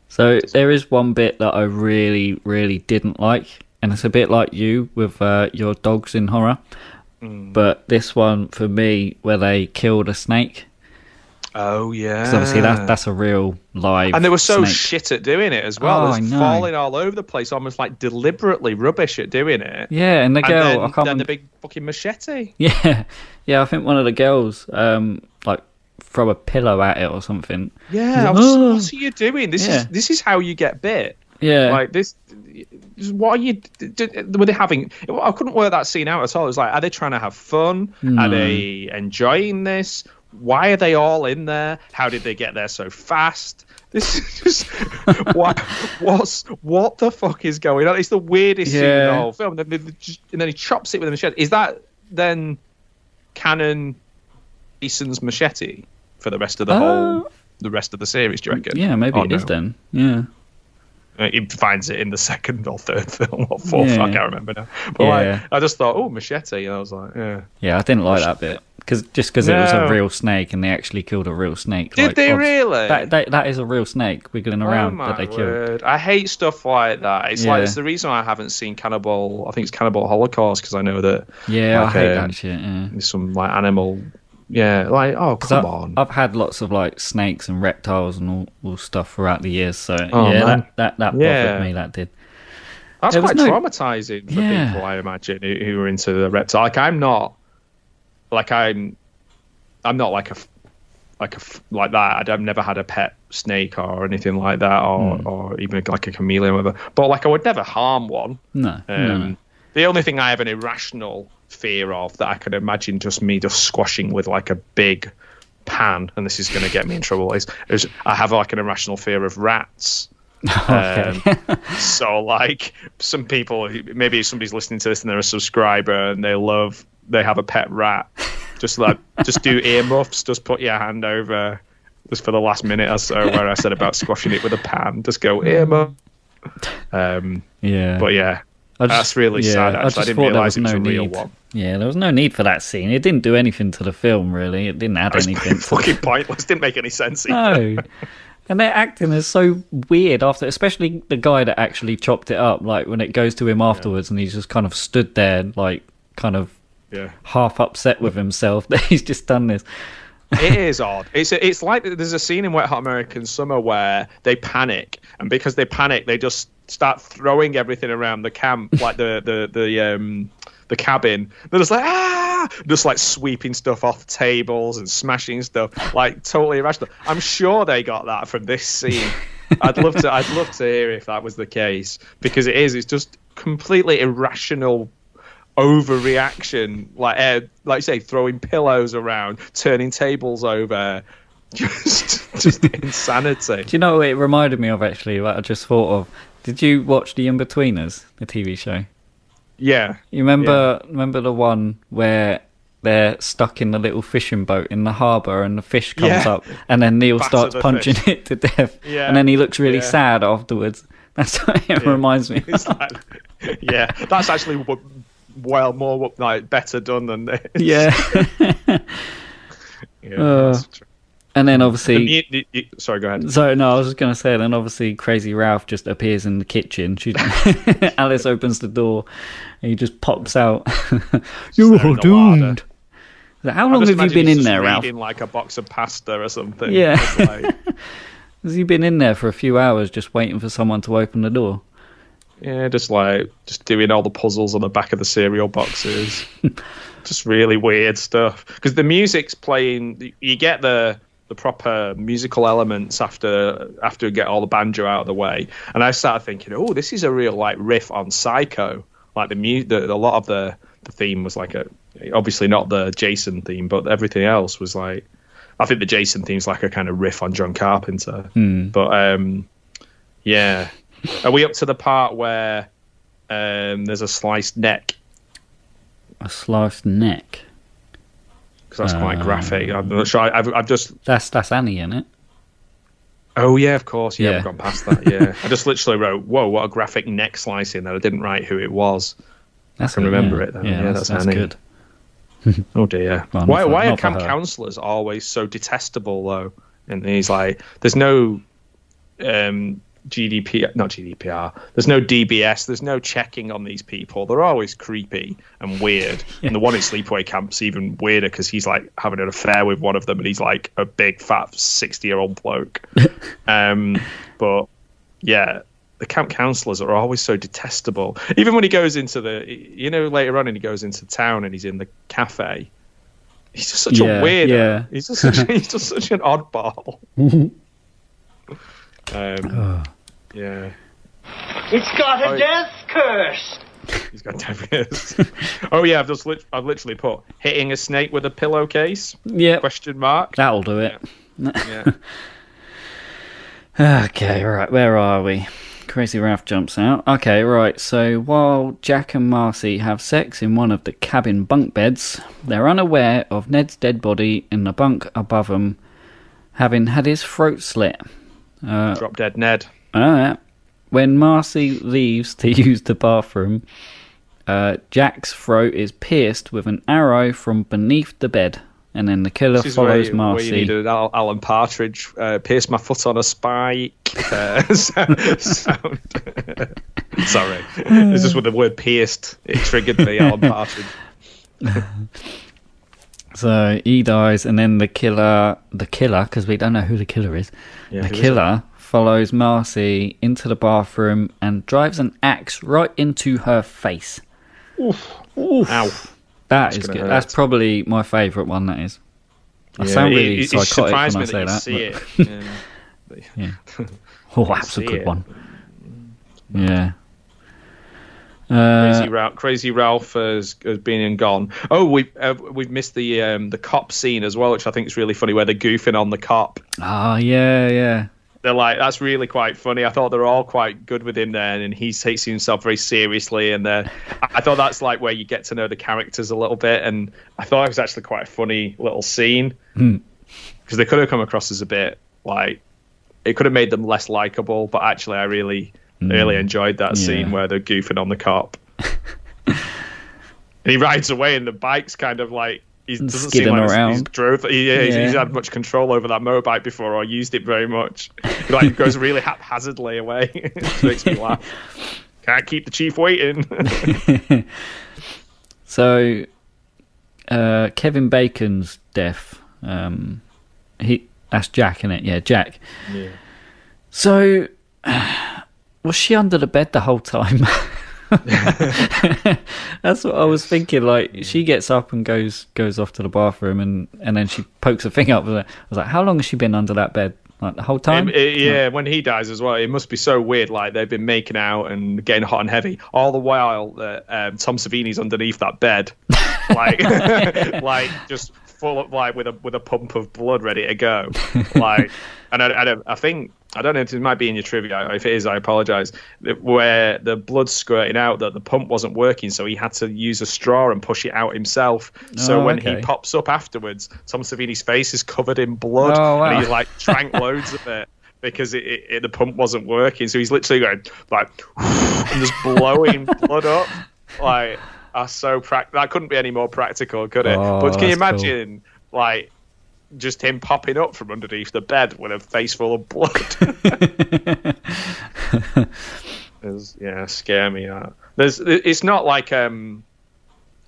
So there is one bit that I really, really didn't like, and it's a bit like you with your dogs in horror. But this one, for me, where they killed a snake. Oh, yeah. Because obviously that's a real live And they were so snake. shit at doing it as well. Oh, It was falling all over the place, almost like deliberately rubbish at doing it. Yeah, and the girl... And then the big fucking machete. Yeah, I think one of the girls, like, throw a pillow at it or something. Yeah, what are you doing? This is how you get bit. Yeah. Like, this... What are you... Were they having... I couldn't work that scene out at all. It was like, are they trying to have fun? Are they enjoying this? Why are they all in there? How did they get there so fast? This is just what the fuck is going on? It's the weirdest scene in the whole film. And then he chops it with a machete. Is that then canon Eason's machete for the rest of the rest of the series? Do you reckon? Yeah, maybe it is then. Yeah. He finds it in the second or third film or fourth. I can't remember now. But I just thought, machete, and I was like, yeah, I didn't like that bit. Because it was a real snake and they actually killed a real snake. Did they really? That is a real snake wiggling around that they killed. I hate stuff like that. It's like it's the reason I haven't seen Cannibal. I think it's Cannibal Holocaust because I know that. Yeah, I hate that shit. Yeah. There's some like animal. Yeah, like come on. I've had lots of like snakes and reptiles and all stuff throughout the years. So that bothered me. That did. That's quite traumatizing for people, I imagine, who are into the reptile. Like I'm not like that. I've never had a pet snake or anything like that, or even like a chameleon or whatever. But like I would never harm one. No. The only thing I have an irrational fear of that I could imagine just squashing with like a big pan, and this is going to get me in trouble, is I have like an irrational fear of rats. Okay. So like some people, maybe somebody's listening to this and they're a subscriber and they have a pet rat. Just do earmuffs. Just put your hand over just for the last minute or so where I said about squashing it with a pan. Just go earmuff. But yeah. That's really sad. Actually, I didn't realise it was a real one. Yeah, there was no need for that scene. It didn't do anything to the film, really. It didn't add anything. Fucking pointless. Didn't make any sense either. No. And their acting is so weird after, especially the guy that actually chopped it up. Like when it goes to him afterwards, and he's just kind of stood there, like kind of half upset with himself that he's just done this. It is odd. It's like there's a scene in Wet Hot American Summer where they panic, and because they panic, they just start throwing everything around the camp, like the cabin. They're just like just like sweeping stuff off tables and smashing stuff, like totally irrational. I'm sure they got that from this scene. I'd love to hear if that was the case, because it's just completely irrational overreaction, like you say, throwing pillows around, turning tables over, just insanity. Do you know what it reminded me of, actually? What I just thought of. Did you watch The In-Betweeners, the TV show? Yeah. You remember the one where they're stuck in the little fishing boat in the harbour and the fish comes up and then Neil starts punching it to death and then he looks really sad afterwards. That's what it reminds me of. Like, that's actually more like better done than this. Yeah. That's true. And then obviously... sorry, go ahead. So, no, I was just going to say, then obviously Crazy Ralph just appears in the kitchen. Alice opens the door and he just pops out. You're all doomed. How long have you been in there, Ralph? Eating like a box of pasta or something. Yeah. Has he been in there for a few hours just waiting for someone to open the door? Yeah, just doing all the puzzles on the back of the cereal boxes. Just really weird stuff. Because the music's playing, you get the proper musical elements after you get all the banjo out of the way. And I started thinking, oh, this is a real like riff on Psycho. Like a lot of the theme was like obviously not the Jason theme, but everything else was like, I think the Jason theme's like a kind of riff on John Carpenter. But yeah. Are we up to the part where there's a sliced neck? A sliced neck? Because that's quite graphic. I'm not sure. I've just... That's Annie, isn't it? Oh, yeah, of course. Yeah, we've gone past that, yeah. I just literally wrote, whoa, what a graphic neck slicing there. I didn't write who it was. I can remember it, though. Yeah, that's Annie. Good. Oh, dear. Well, why are camp counsellors always so detestable, though? And he's like, there's no... GDPR. There's no DBS. There's no checking on these people. They're always creepy and weird. And the one in Sleepaway Camp's even weirder because he's like having an affair with one of them, and he's like a big fat 60-year-old bloke. But yeah, the camp counsellors are always so detestable. Even when he goes into later on, and he goes into town and he's in the cafe. He's just such a weirdo. Yeah. He's just such an oddball. Yeah. It's got a death curse. He's got death curse. Oh yeah, I've literally put hitting a snake with a pillowcase. Yeah. Question mark. That'll do it. Yeah. Okay, right. Where are we? Crazy Ralph jumps out. Okay, right. So while Jack and Marcy have sex in one of the cabin bunk beds, they're unaware of Ned's dead body in the bunk above them, having had his throat slit. Drop dead Ned. When Marcy leaves to use the bathroom, Jack's throat is pierced with an arrow from beneath the bed, and then the killer follows Marcy. Where you needed Alan Partridge, pierce my foot on a spike. Sound. Sorry, it's just with the word pierced. It triggered me, Alan Partridge. So he dies, and then the killer, because we don't know who the killer is. Yeah, the killer follows Marcy into the bathroom and drives an axe right into her face. Oof. Ow. That's good. Hurt. That's probably my favourite one, that is. I sound really psychotic when I say that. See it. Yeah. Oh, that's a good one. Yeah. Crazy Ralph has been and gone. Oh, we've missed the cop scene as well, which I think is really funny, where they're goofing on the cop. Oh, yeah. They're like, that's really quite funny. I thought they were all quite good with him there, and he takes himself very seriously. And I thought that's like where you get to know the characters a little bit. And I thought it was actually quite a funny little scene because they could have come across as a bit like, it could have made them less likable. But actually, I really enjoyed that scene where they're goofing on the cop. And he rides away, and the bike's kind of like he doesn't seem skidding like around. He's had much control over that motorbike before, or used it very much. He like goes really haphazardly away. It makes me laugh. Can't keep the chief waiting. So, Kevin Bacon's death. That's Jack, isn't it? Yeah, Jack. Yeah. So, was she under the bed the whole time? That's what I was thinking. Like, she gets up and goes off to the bathroom, and then she pokes her finger up. I was like, how long has she been under that bed? Like the whole time? When he dies as well, it must be so weird. Like they've been making out and getting hot and heavy all the while that Tom Savini's underneath that bed, like like just full of like with a pump of blood ready to go. Like, and I think. I don't know if it might be in your trivia. If it is, I apologise. Where the blood's squirting out, that the pump wasn't working, so he had to use a straw and push it out himself. So when he pops up afterwards, Tom Savini's face is covered in blood, and he's like drank loads of it because the pump wasn't working. So he's literally going like and just blowing blood up. Like, that's so that couldn't be any more practical, could it? But can you imagine, like, just him popping up from underneath the bed with a face full of blood? Scare me. It's not like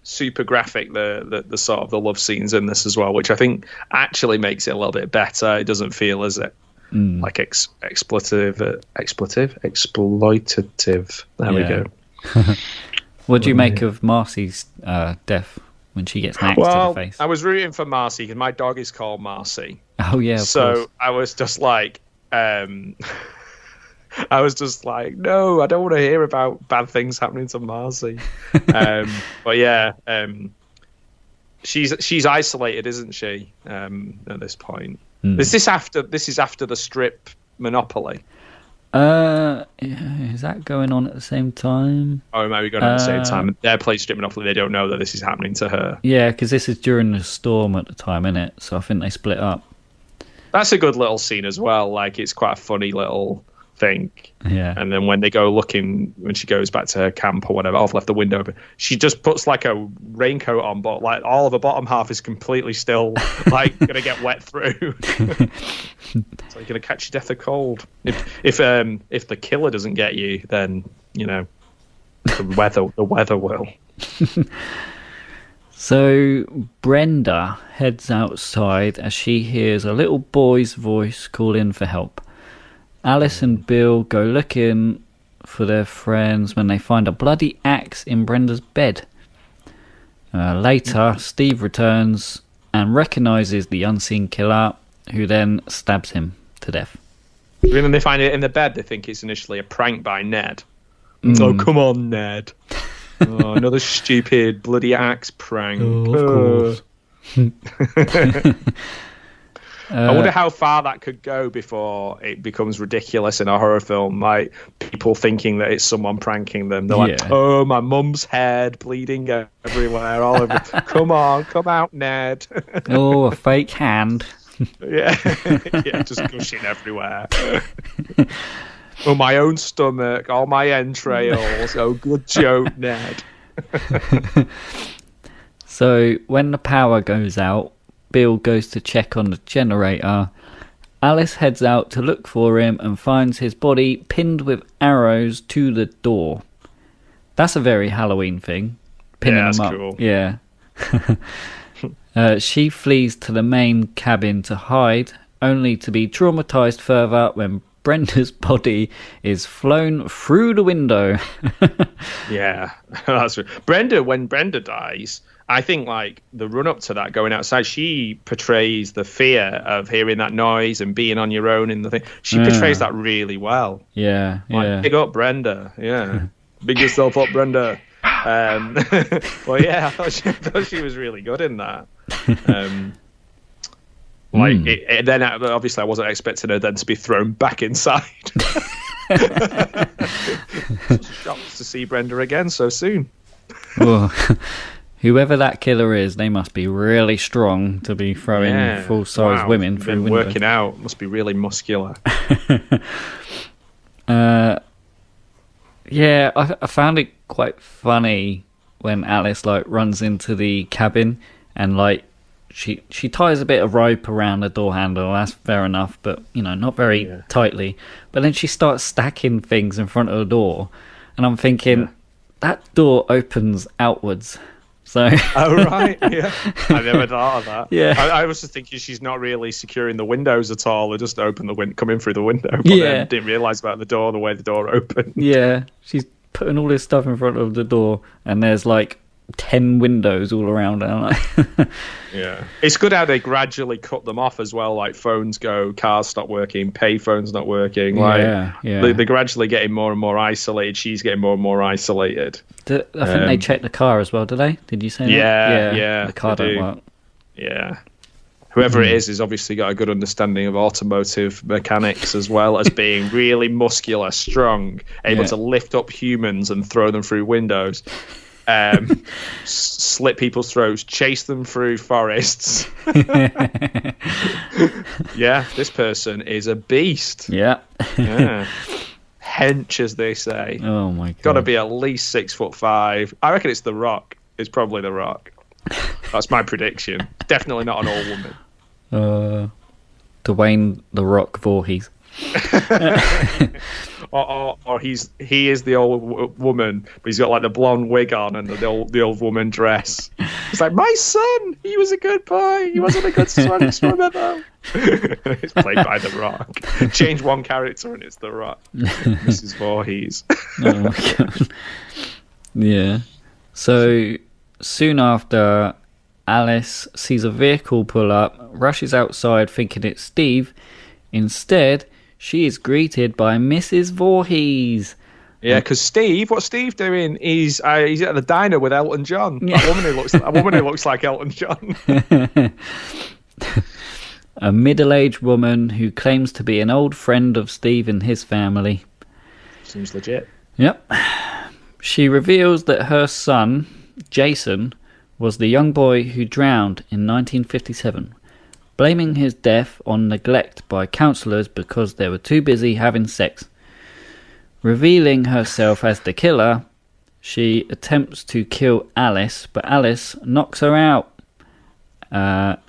super graphic, the sort of the love scenes in this as well, which I think actually makes it a little bit better. It doesn't feel, is it, like exploitative. There we go. What do you make of Marcy's death when she gets axed to the face? I was rooting for Marcy because my dog is called Marcy. Oh yeah, of course. I was just like, no, I don't want to hear about bad things happening to Marcy. But yeah, she's isolated, isn't she? At this point, is this after the strip monopoly? Is that going on at the same time? Oh, it might be going on at the same time. They're playing strip monopoly. They don't know that this is happening to her. Yeah, because this is during the storm at the time, isn't it? So I think they split up. That's a good little scene as well. Like, it's quite a funny little thing. Yeah. And then when they go looking, when she goes back to her camp or whatever, I've left the window open. She just puts like a raincoat on, but like all of the bottom half is completely still like gonna get wet through. So you're gonna catch your death of cold. If the killer doesn't get you, then you know the weather will. So Brenda heads outside as she hears a little boy's voice calling for help. Alice and Bill go looking for their friends when they find a bloody axe in Brenda's bed. Later, Steve returns and recognises the unseen killer, who then stabs him to death. When they find it in the bed, they think it's initially a prank by Ned. Oh, come on, Ned. Oh, another stupid bloody axe prank. Oh, of course. I wonder how far that could go before it becomes ridiculous in a horror film. Like, people thinking that it's someone pranking them. They're like, oh, my mum's head bleeding everywhere, all over. Come on, come out, Ned. Oh, a fake hand. Yeah, just gushing everywhere. Oh, my own stomach, all my entrails. Oh, good joke, Ned. So, when the power goes out, Bill goes to check on the generator. Alice heads out to look for him and finds his body pinned with arrows to the door. That's a very Halloween thing. Pinning them up. Cool. Yeah. She flees to the main cabin to hide, only to be traumatized further when Brenda's body is flown through the window. Yeah, that's true. When Brenda dies, I think like the run up to that, going outside, she portrays the fear of hearing that noise and being on your own in the thing. She portrays that really well. Yeah, like, big up Brenda. Yeah, big yourself up, Brenda. Well, yeah, I thought she was really good in that. Then obviously I wasn't expecting her then to be thrown back inside. Shocked to see Brenda again so soon. Well, whoever that killer is, they must be really strong to be throwing full-size women through windows. Working out, must be really muscular. Yeah, I found it quite funny when Alice like runs into the cabin and like she ties a bit of rope around the door handle. That's fair enough, but not very tightly. But then she starts stacking things in front of the door, and I'm thinking that door opens outwards. So oh right, yeah, I never thought of that. Yeah, I was just thinking she's not really securing the windows at all. They just open the window, come in through the window. But then didn't realise about the way the door opened. Yeah, she's putting all this stuff in front of the door, and there's like 10 windows all around her. Yeah, it's good how they gradually cut them off as well. Like phones go, cars stop working, pay phones not working. Like they're gradually getting more and more isolated. She's getting more and more isolated. I think they checked the car as well. Did they? Did you say that? Yeah. The car don't work. Yeah. Whoever it is obviously got a good understanding of automotive mechanics as well as being really muscular, strong, able to lift up humans and throw them through windows. Slit people's throats, chase them through forests. Yeah, this person is a beast. Yeah. Hench, as they say. Oh my god. Got to be at least 6'5". I reckon it's The Rock. It's probably The Rock. That's my prediction. Definitely not an old woman. Dwayne The Rock Voorhees. or he is the old woman, but he's got like the blonde wig on and the old woman dress. It's like, my son, he was a good boy. He wasn't a good swimmer though. It's played by The Rock. Change one character and it's The Rock. Mrs. Voorhees. Oh my god. Yeah. So soon after, Alice sees a vehicle pull up, rushes outside thinking it's Steve. Instead, she is greeted by Mrs. Voorhees. Yeah, because what's Steve doing? He's at the diner with Elton John. Yeah. A woman who looks like Elton John. A middle-aged woman who claims to be an old friend of Steve and his family. Seems legit. Yep. She reveals that her son, Jason, was the young boy who drowned in 1957. Blaming his death on neglect by counsellors because they were too busy having sex. Revealing herself as the killer, she attempts to kill Alice, but Alice knocks her out. At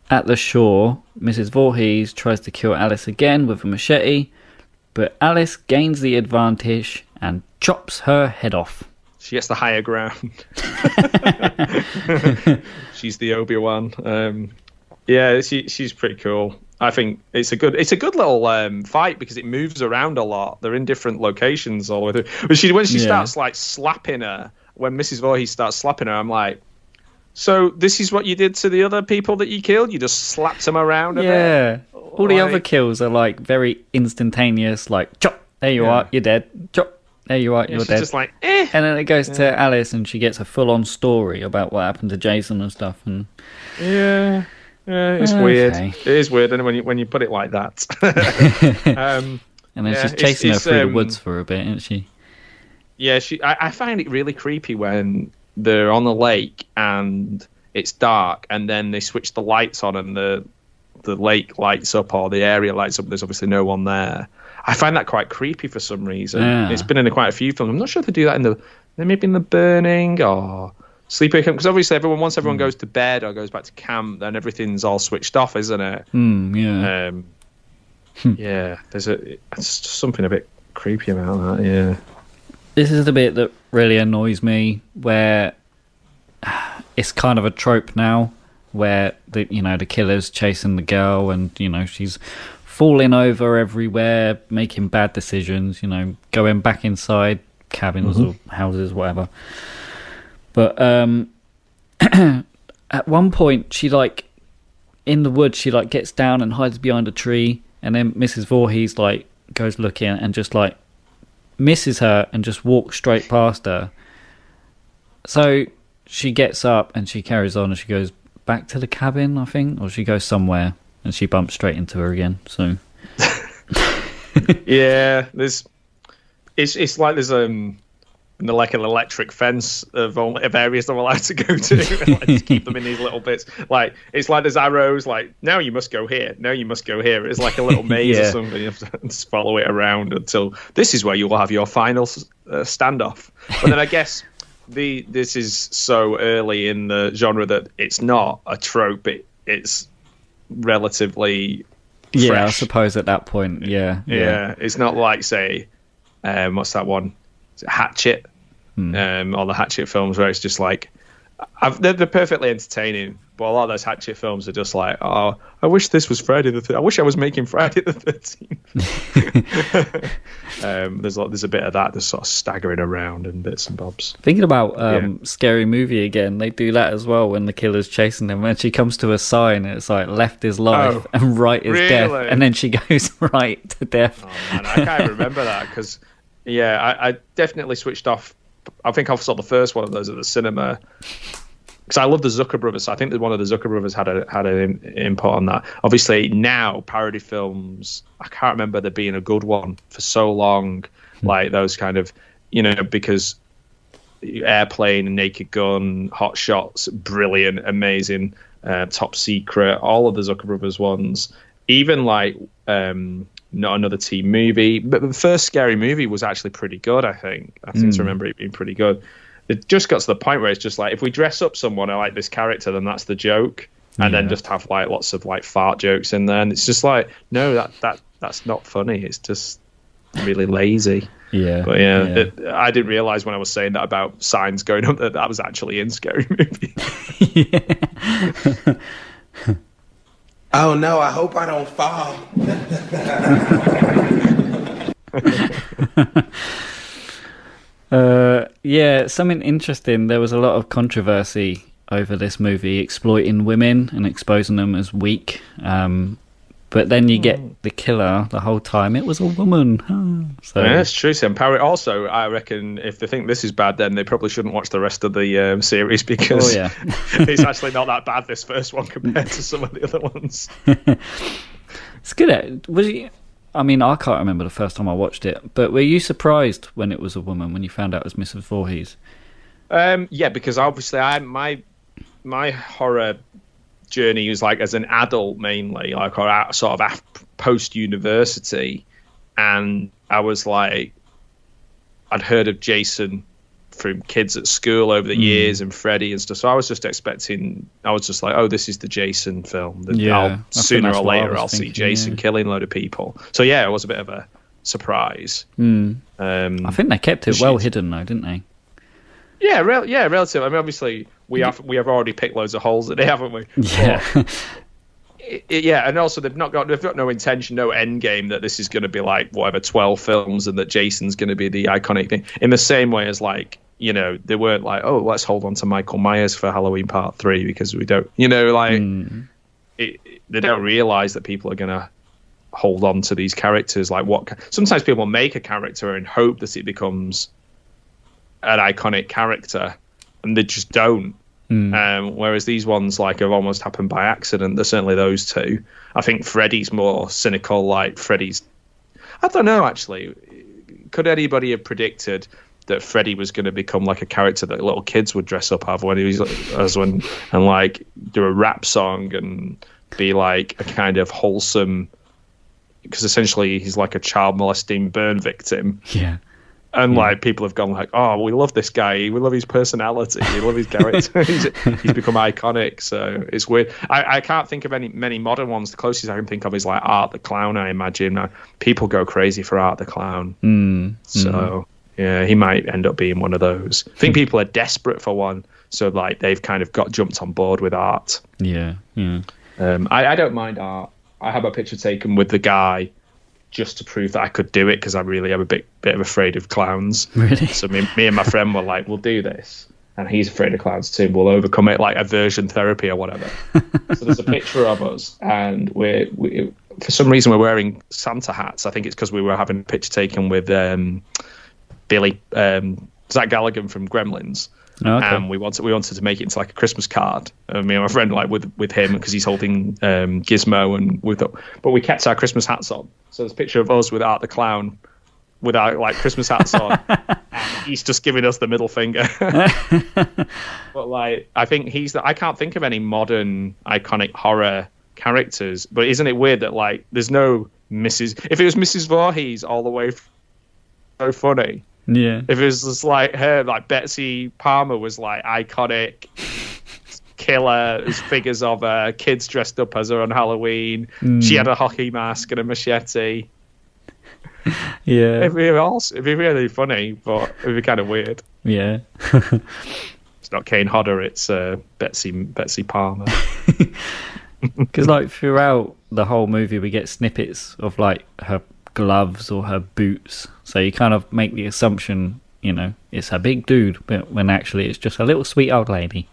the shore, Mrs. Voorhees tries to kill Alice again with a machete, but Alice gains the advantage and chops her head off. She gets the higher ground. She's the Obi-Wan. She's pretty cool. I think it's a good little fight because it moves around a lot. They're in different locations all the way through. But when she starts like slapping her, when Mrs. Voorhees starts slapping her, I'm like, so this is what you did to the other people that you killed? You just slapped them around a bit? All the other kills are like very instantaneous, like chop, there you are, you're dead. Chop. There you are, you're dead. Just like, eh. And then it goes to Alice, and she gets a full-on story about what happened to Jason and stuff. And it's weird. It is weird, and when you put it like that. And then she's chasing her through the woods for a bit, isn't she? Yeah, I find it really creepy when they're on the lake and it's dark, and then they switch the lights on, and the lake lights up or the area lights up. There's obviously no one there. I find that quite creepy for some reason. Yeah. It's been in quite a few films. I'm not sure if they do that maybe in The Burning or Sleepaway Camp, because obviously once everyone goes to bed or goes back to camp, then everything's all switched off, isn't it? Yeah. There's just something a bit creepy about that. Yeah. This is the bit that really annoys me, where it's kind of a trope now, where the killer's chasing the girl, and she's falling over everywhere, making bad decisions, going back inside cabins or houses, whatever. But at one point, she in the woods, she gets down and hides behind a tree, and then Mrs. Voorhees goes looking and just misses her and just walks straight past her. So she gets up and she carries on and she goes back to the cabin, I think, or she goes somewhere. And she bumps straight into her again. So, yeah, it's like there's and they're like an electric fence of areas they're allowed to go to, and like, just keep them in these little bits. Like it's like there's arrows. Like now you must go here. Now you must go here. It's like a little maze or something. You have to just follow it around until this is where you will have your final standoff. But then I guess this is so early in the genre that it's not a trope. It's relatively fresh. Yeah, I suppose at that point, yeah. It's not like, say, what's that one? Is it Hatchet? Or the Hatchet films where it's just like, they're perfectly entertaining, but a lot of those Hatchet films are just like, oh, I wish this was Friday the 13th. I wish I was making Friday the 13th. There's a bit of that, just sort of staggering around and bits and bobs. Thinking about Scary Movie again, they do that as well when the killer's chasing them. When she comes to a sign, it's like left is life and right is death, and then she goes right to death. Oh man, I can't remember that because I definitely switched off. I think I saw the first one of those at the cinema because I love the Zucker brothers. So I think that one of the Zucker brothers had an input on that. Obviously, now parody films, I can't remember there being a good one for so long. Like those kind of, because Airplane, Naked Gun, Hot Shots, brilliant, amazing, Top Secret, all of the Zucker brothers ones. Even like Not Another Teen Movie, but the first Scary Movie was actually pretty good. I seem to remember it being pretty good. It just got to the point where it's just like, if we dress up someone like this character, then that's the joke, and then just have like lots of like fart jokes in there, and it's just like, no, that's not funny. It's just really lazy. Yeah, but I didn't realize when I was saying that about signs going up that was actually in Scary Movie. Oh no, I hope I don't fall. Something interesting. There was a lot of controversy over this movie exploiting women and exposing them as weak. But then you get the killer the whole time. It was a woman. So yeah, that's true, Sam. Also, I reckon if they think this is bad, then they probably shouldn't watch the rest of the series because it's actually not that bad, this first one, compared to some of the other ones. It's good. I mean, I can't remember the first time I watched it, but were you surprised when it was a woman, when you found out it was Mrs. Voorhees? Yeah, because obviously my horror journey was like as an adult mainly, like or sort of post-university, and I was like, I'd heard of Jason from kids at school over the years and Freddy and stuff, so I was just like, oh, this is the Jason film. Sooner or later I'll see Jason killing a load of people. So yeah, it was a bit of a surprise. I think they kept it well hidden though, didn't they? Yeah, relative. I mean, obviously we have already picked loads of holes in it, haven't we? Yeah. And also they've got no intention, no end game that this is going to be like whatever 12 films and that Jason's going to be the iconic thing. In the same way as like, they weren't like, oh, let's hold on to Michael Myers for Halloween Part 3 because we don't, they don't realize that people are going to hold on to these characters. Like sometimes people make a character and hope that it becomes an iconic character, and they just don't. Whereas these ones like have almost happened by accident. There's certainly those two. I think Freddy's more cynical. Like Freddy's, I don't know actually. Could anybody have predicted that Freddy was going to become like a character that little kids would dress up as when he was and like do a rap song and be like a kind of wholesome? Because essentially he's like a child molesting burn victim. Yeah. And like people have gone like, oh, we love this guy, we love his personality, we love his character. he's become iconic. So it's weird. I can't think of many modern ones. The closest I can think of is like Art the Clown. I imagine people go crazy for Art the Clown. So yeah, he might end up being one of those. I think people are desperate for one, so like they've kind of jumped on board with Art. Yeah. I don't mind Art. I have a picture taken with the guy just to prove that I could do it, because I really am a bit of afraid of clowns. Really? So me and my friend were like, we'll do this. And he's afraid of clowns too. We'll overcome it like aversion therapy or whatever. So there's a picture of us, and we for some reason we're wearing Santa hats. I think it's because we were having a picture taken with Billy Zach Galligan from Gremlins. Oh, okay. And we wanted to make it into like a Christmas card. Me and my friend like with him, because he's holding Gizmo, and but we kept our Christmas hats on. So there's a picture of us with Art the Clown without like Christmas hats on. He's just giving us the middle finger. But like, I think I can't think of any modern iconic horror characters. But isn't it weird that like there's no Mrs. If it was Mrs. Voorhees all the way, so funny. Yeah. If it was just like her, like Betsy Palmer was like iconic killer. There's figures of her, kids dressed up as her on Halloween. She had a hockey mask and a machete. Yeah. It'd be really funny, but it'd be kind of weird. Yeah. It's not Kane Hodder, it's Betsy Palmer. Because like throughout the whole movie we get snippets of like her gloves or her boots, so you kind of make the assumption, you know, it's a big dude, but when actually it's just a little sweet old lady.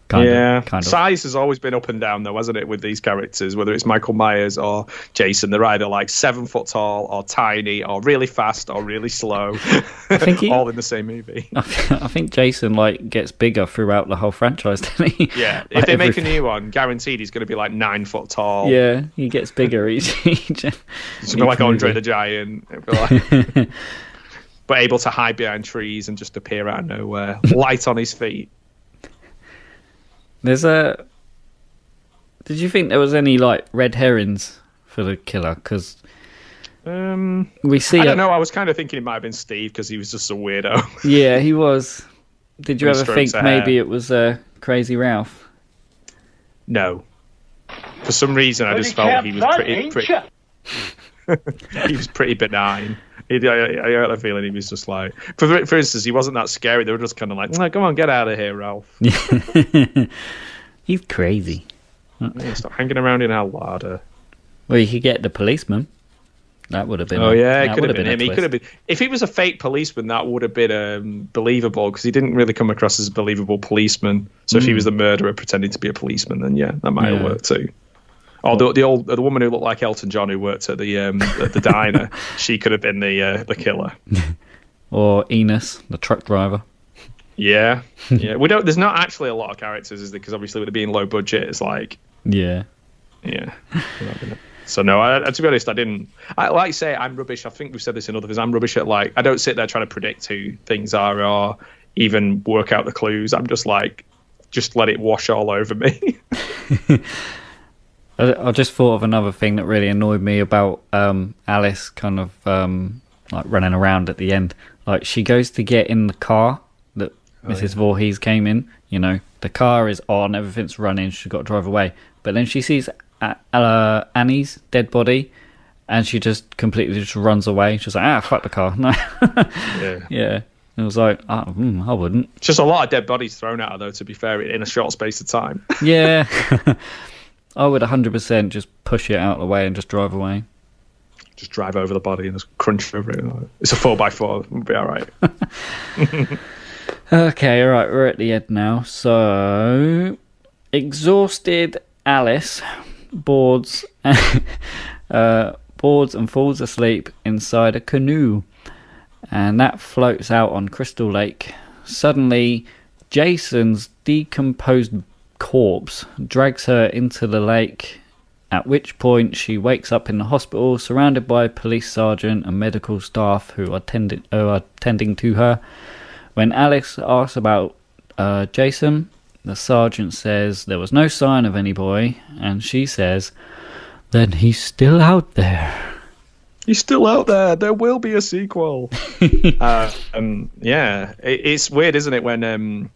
Kind of. Size has always been up and down though, hasn't it, with these characters, whether it's Michael Myers or Jason. They're either like 7 foot tall or tiny or really fast or really slow. I think all in the same movie. I think Jason like gets bigger throughout the whole franchise, doesn't he? Yeah, if they make a new one, guaranteed he's going to be like 9 foot tall. Yeah, he gets bigger each It's going to be like Andre the Giant. But able to hide behind trees and just appear out of nowhere. Light on his feet. Did you think there was any like red herrings for the killer? Because we see. I don't know. I was kind of thinking it might have been Steve because he was just a weirdo. Yeah, he was. Did you ever think maybe it was Crazy Ralph? No. For some reason, I just felt he was pretty. He was pretty benign. I had a feeling he was just like, for instance, he wasn't that scary. They were just kind of like, no, come on, get out of here, Ralph. He's crazy. Yeah, stop hanging around in our larder. Well, you could get the policeman. That would have been. It could have been him. He could have been. If he was a fake policeman, that would have been believable because he didn't really come across as a believable policeman. So if he was the murderer pretending to be a policeman, then that might have worked too. Or the woman who looked like Elton John who worked at the diner, she could have been the killer. Or Enos, the truck driver. Yeah. We don't. There's not actually a lot of characters, is there? Because obviously with it being low budget, it's like. Yeah. So no, to be honest, I didn't. Like I say, I'm rubbish. I think we've said this in other things. I'm rubbish at like I don't sit there trying to predict who things are or even work out the clues. I'm just like, just let it wash all over me. I just thought of another thing that really annoyed me about Alice kind of like running around at the end. Like she goes to get in the car that Mrs. Voorhees came in. You know, the car is on, everything's running, she's got to drive away. But then she sees Annie's dead body and she just completely just runs away. She's like, fuck the car. No. Yeah. It was like, I wouldn't. Just a lot of dead bodies thrown at her, though, to be fair, in a short space of time. Yeah. I would 100% just push it out of the way and just drive away. Just drive over the body and just crunch over it. It's a 4x4. It'll be all right. Okay, all right. We're at the end now. So, exhausted Alice boards and falls asleep inside a canoe. And that floats out on Crystal Lake. Suddenly, Jason's decomposed corpse drags her into the lake, at which point she wakes up in the hospital surrounded by police sergeant and medical staff who are tending to her. When Alice asks about Jason, the sergeant says there was no sign of any boy, and she says, then he's still out there. He's still out there. There will be a sequel. It's weird, isn't it, when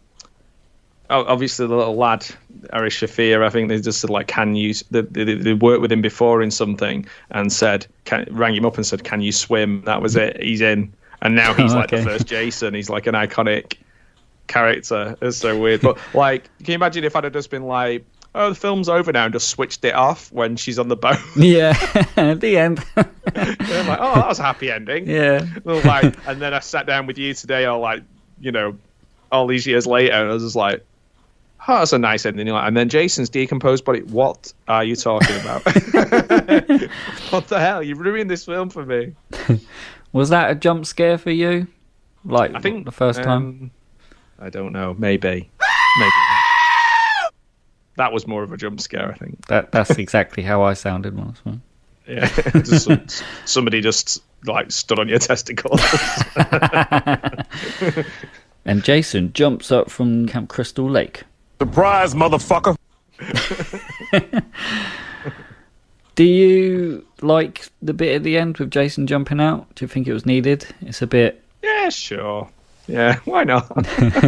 obviously the little lad Ari Shafir, I think they just said like, can you? They worked with him before in something and said, rang him up and said, can you swim? That was it. He's in, and now he's like the first Jason. He's like an iconic character. It's so weird. But like, can you imagine if I'd have just been like, oh, the film's over now, and just switched it off when she's on the boat? Yeah, at the end. I'm like, oh, that was a happy ending. Yeah. Like, and then I sat down with you today, or like, all these years later, and I was just like, oh, that's a nice ending. And then Jason's decomposed body. What are you talking about? What the hell? You ruined this film for me. Was that a jump scare for you? Like, I think the first time? I don't know. Maybe. That was more of a jump scare, I think. That's exactly how I sounded once. Yeah, somebody just like stood on your testicles. And Jason jumps up from Camp Crystal Lake. Surprise, motherfucker! Do you like the bit at the end with Jason jumping out? Do you think it was needed? It's a bit... Yeah, sure. Yeah, why not?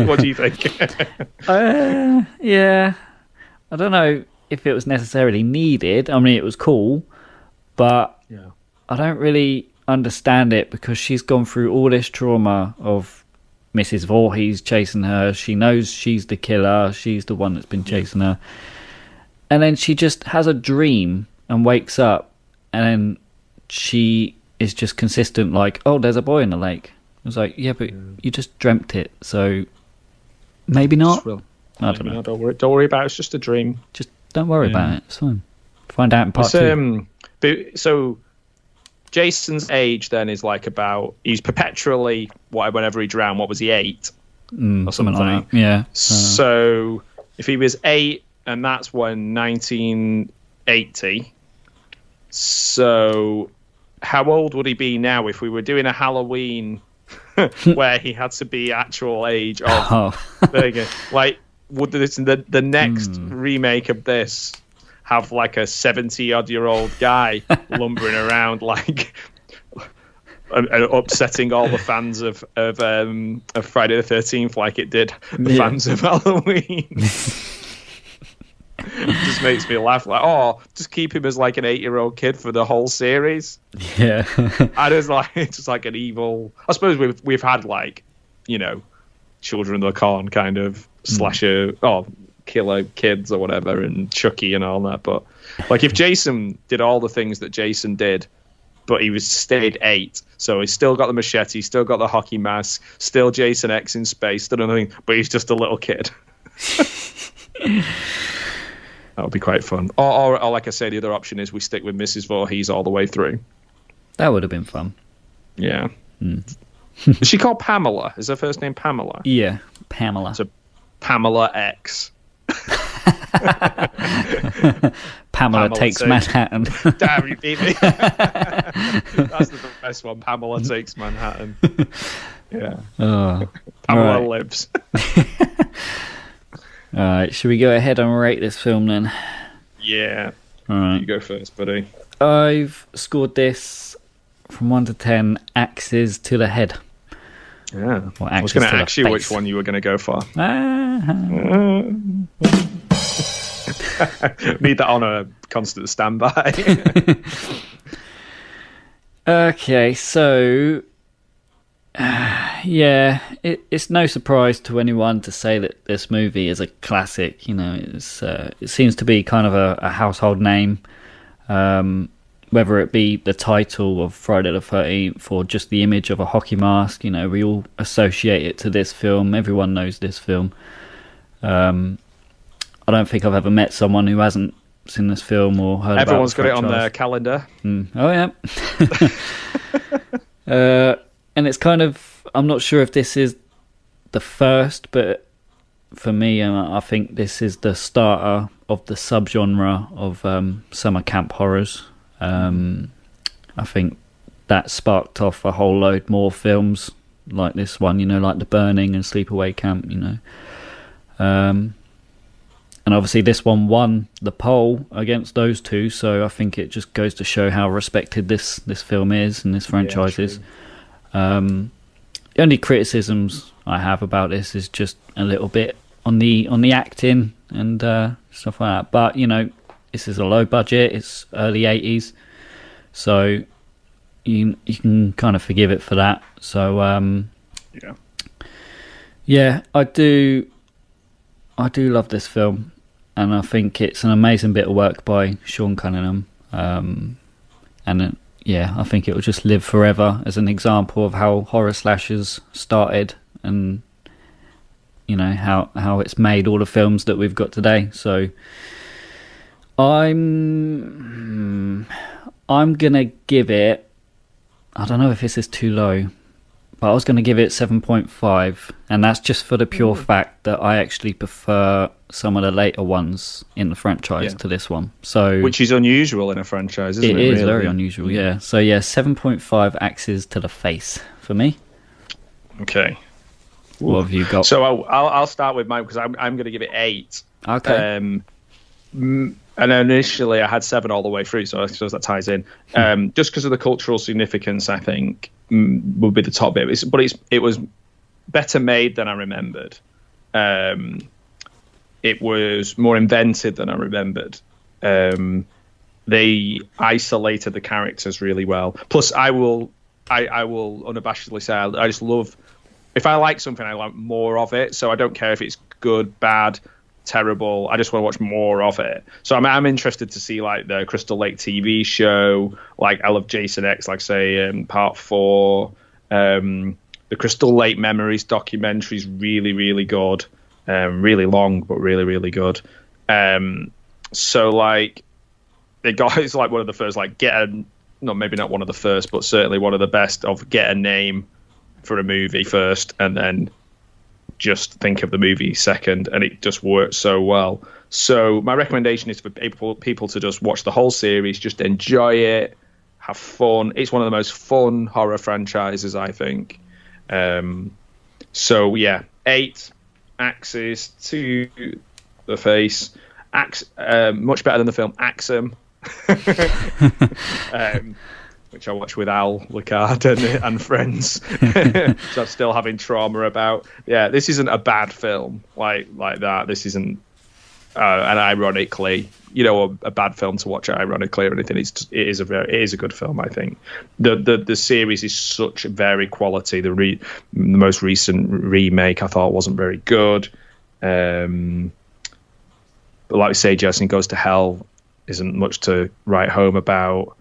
What do you think? Yeah. I don't know if it was necessarily needed. I mean, it was cool, but I don't really understand it because she's gone through all this trauma of Mrs. Voorhees chasing her. She knows she's the killer. She's the one that's been chasing her. And then she just has a dream and wakes up, and then she is just consistent like, oh, there's a boy in the lake. I was like, yeah, but you just dreamt it, so maybe not. I don't know. Don't worry about it. It's just a dream. Just don't worry about it. It's fine. Find out in part 2. So Jason's age then is like he's perpetually, whenever he drowned, what was he, 8? Or something like that. Yeah. So if he was 8, and that's when 1980. So how old would he be now if we were doing a Halloween where he had to be actual age of... There you go. Like, would the next remake of this have like a 70-odd-year-old guy lumbering around like and upsetting all the fans of Friday the 13th like it did the fans of Halloween? It just makes me laugh. Like, just keep him as like an 8-year-old kid for the whole series. Yeah. And it's just like an evil... I suppose we've had like, Children of the Corn kind of slasher, killer kids or whatever, and Chucky and all that. But like, if Jason did all the things that Jason did, but he stayed 8, so he's still got the machete, still got the hockey mask, still Jason X in space, still nothing, but he's just a little kid. That would be quite fun. Or like I say, the other option is we stick with Mrs. Voorhees all the way through. That would have been fun. Yeah. Is she called Pamela? Is her first name Pamela? Yeah, Pamela. So Pamela X. Pamela takes Manhattan. Damn, you beat me. That's the best one. Pamela takes Manhattan. Yeah. Pamela lives. Alright, should we go ahead and rate this film then? Yeah. Alright. You go first, buddy. I've scored this from 1 to 10 axes to the head. Yeah. I was going to ask you face. which one you were going to go for. Need that on a constant standby. Okay, so... it's no surprise to anyone to say that this movie is a classic. It seems to be kind of a household name, whether it be the title of Friday the 13th or just the image of a hockey mask. We all associate it to this film. Everyone knows this film. I don't think I've ever met someone who hasn't seen this film or heard about it. Everyone's got it on their calendar. Oh yeah. And it's kind of, I'm not sure if this is the first, but for me, I think this is the starter of the subgenre of summer camp horrors. I think that sparked off a whole load more films like this one, like The Burning and Sleepaway Camp, And obviously this one won the poll against those two, so I think it just goes to show how respected this film is and this franchise is. The only criticisms I have about this is just a little bit on the acting and stuff like that. But this is a low budget. It's early 80s, so you can kind of forgive it for that. So I do love this film, and I think it's an amazing bit of work by Sean Cunningham. I think it will just live forever as an example of how horror slashers started, and how it's made all the films that we've got today. So I'm gonna give it, I don't know if this is too low, But I was going to give it 7.5, and that's just for the pure fact that I actually prefer some of the later ones in the franchise to this one. So, which is unusual in a franchise, isn't it? It is really? very unusual, yeah. So, yeah, 7.5 axes to the face for me. Okay. What have you got? So I'll start with mine because I'm going to give it 8. Okay. And initially I had 7 all the way through, so I suppose that ties in. Just because of the cultural significance, I think would be the top bit. It was better made than I remembered. It was more invented than I remembered. They isolated the characters really well. Plus, I will unabashedly say I just love. If I like something, I like more of it. So I don't care if it's good, bad, terrible. I just want to watch more of it. So I'm interested to see like the Crystal Lake TV show. Like I love Jason X, like say Part 4. The Crystal Lake Memories documentary is really, really good. Really long, but really, really good. So like it's like one of the first, like maybe not one of the first, but certainly one of the best of get a name for a movie first and then just think of the movie second, and it just works so well. So my recommendation is for people to just watch the whole series, just enjoy it, have fun. It's one of the most fun horror franchises, I think. So yeah, 8 axes to the face. Much better than the film Axum. Which I watch with Al Lecard and friends, so I'm still having trauma about. Yeah, this isn't a bad film like that. This isn't an ironically, a bad film to watch ironically or anything. It is a good film. I think the series is such very quality. The most recent remake I thought wasn't very good. But like we say, Jeannine Goes to Hell isn't much to write home about.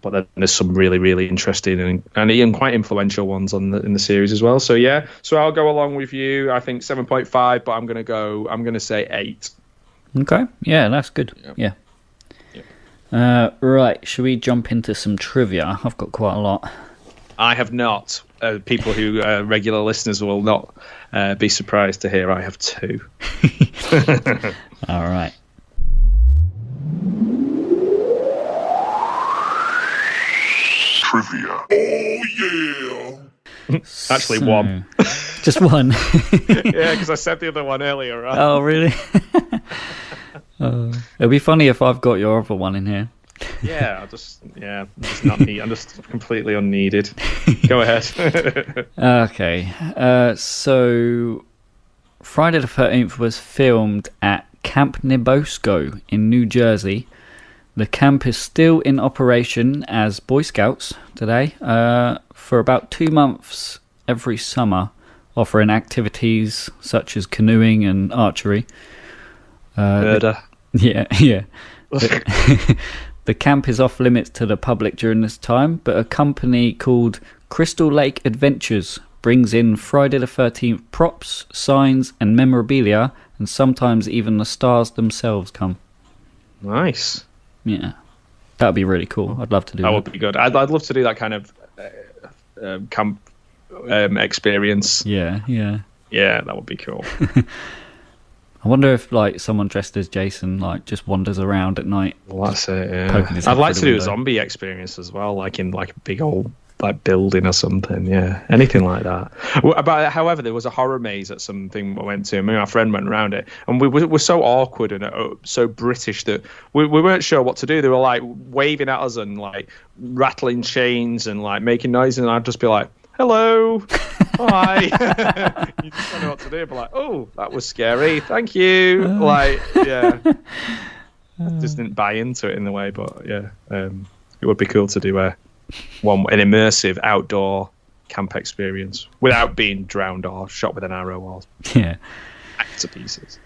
But then there's some really, really interesting and even quite influential ones in the series as well. So yeah, so I'll go along with you. I think 7.5, but I'm going to say 8. Okay, yeah, that's good. Yeah. Right, should we jump into some trivia? I've got quite a lot. I have not. People who regular listeners will not be surprised to hear I have 2. All right. Trivia. Oh yeah. Actually, 1. Just 1. Yeah, because I said the other one earlier. Right? Oh, really? It'd be funny if I've got your other one in here. Yeah, I'm just not neat. I'm just completely unneeded. Go ahead. Okay. So Friday the 13th was filmed at Camp Nebosco in New Jersey. The camp is still in operation as Boy Scouts today for about 2 months every summer, offering activities such as canoeing and archery. Murder. Yeah. The camp is off limits to the public during this time, but a company called Crystal Lake Adventures brings in Friday the 13th props, signs, and memorabilia, and sometimes even the stars themselves come. Nice. Yeah, that would be really cool. I'd love to do that. That would be good. I'd love to do that kind of camp experience. Yeah. Yeah, that would be cool. I wonder if like someone dressed as Jason just wanders around at night. Well, that's it. Yeah. I'd like to do a zombie experience as well, like in like a big old building or something. Yeah, anything like that. However, there was a horror maze at something I went to, and me and my friend went around it, and we were so awkward and so British that we weren't sure what to do. They were like waving at us and like rattling chains and like making noises, and I'd just be like, hello, hi. You just don't know what to do, but like, oh, that was scary, thank you. Like, yeah, I just didn't buy into it in the way, but yeah, it would be cool to do an immersive outdoor camp experience without being drowned or shot with an arrow or hacked to pieces.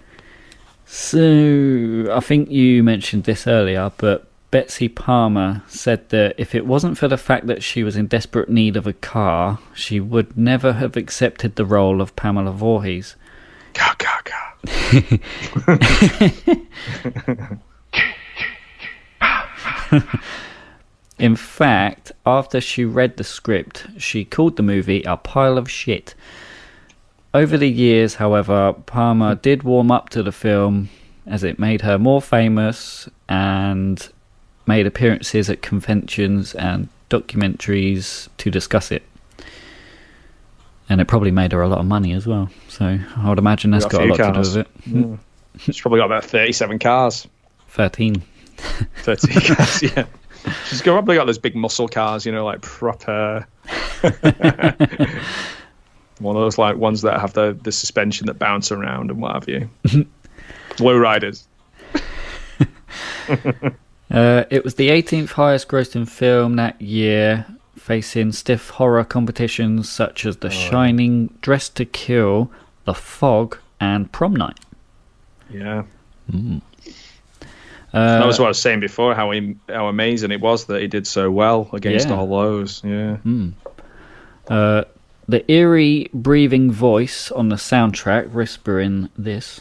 So I think you mentioned this earlier, but Betsy Palmer said that if it wasn't for the fact that she was in desperate need of a car, she would never have accepted the role of Pamela Voorhees. Car. In fact, after she read the script, she called the movie a pile of shit. Over the years, however, Palmer did warm up to the film as it made her more famous and made appearances at conventions and documentaries to discuss it. And it probably made her a lot of money as well. So I would imagine that's got a lot to do with it. Yeah. She's probably got about 37 cars. 13. 13 cars, yeah. She's probably got those big muscle cars, you know, like proper... One of those like ones that have the suspension that bounce around and what have you. Low riders. It was the 18th highest grossing film that year, facing stiff horror competitions such as The Shining, Dress to Kill, The Fog, and Prom Night. Yeah. That was what I was saying before, how amazing it was that he did so well against all those. Yeah. The eerie breathing voice on the soundtrack whispering this.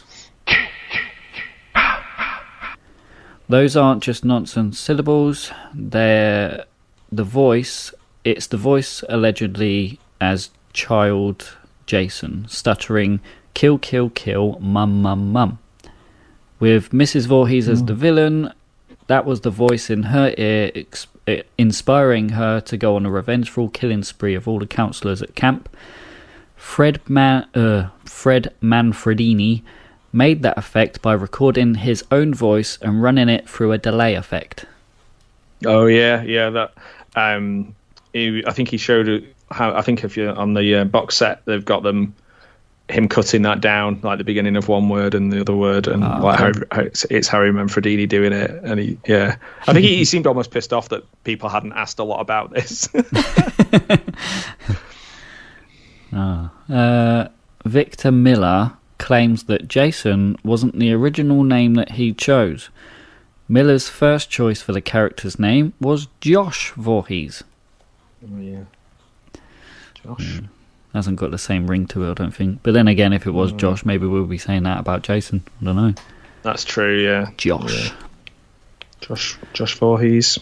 Those aren't just nonsense syllables. They're the voice. It's the voice allegedly as child Jason, stuttering, kill, kill, kill, mum, mum, mum. With Mrs. Voorhees as the villain, that was the voice in her ear inspiring her to go on a revengeful killing spree of all the counsellors at camp. Fred Manfredini made that effect by recording his own voice and running it through a delay effect. Oh yeah, that. I think he showed how. I think if you're on the box set, they've got him cutting that down, like the beginning of one word and the other word, and how it's Harry Manfredini doing it. And I think he seemed almost pissed off that people hadn't asked a lot about this. Victor Miller claims that Jason wasn't the original name that he chose. Miller's first choice for the character's name was Josh Voorhees. Oh yeah, Josh. Hasn't got the same ring to it, I don't think. But then again, if it was Josh, maybe we'll be saying that about Jason. I don't know. That's true, yeah. Josh. Yeah. Josh Voorhees.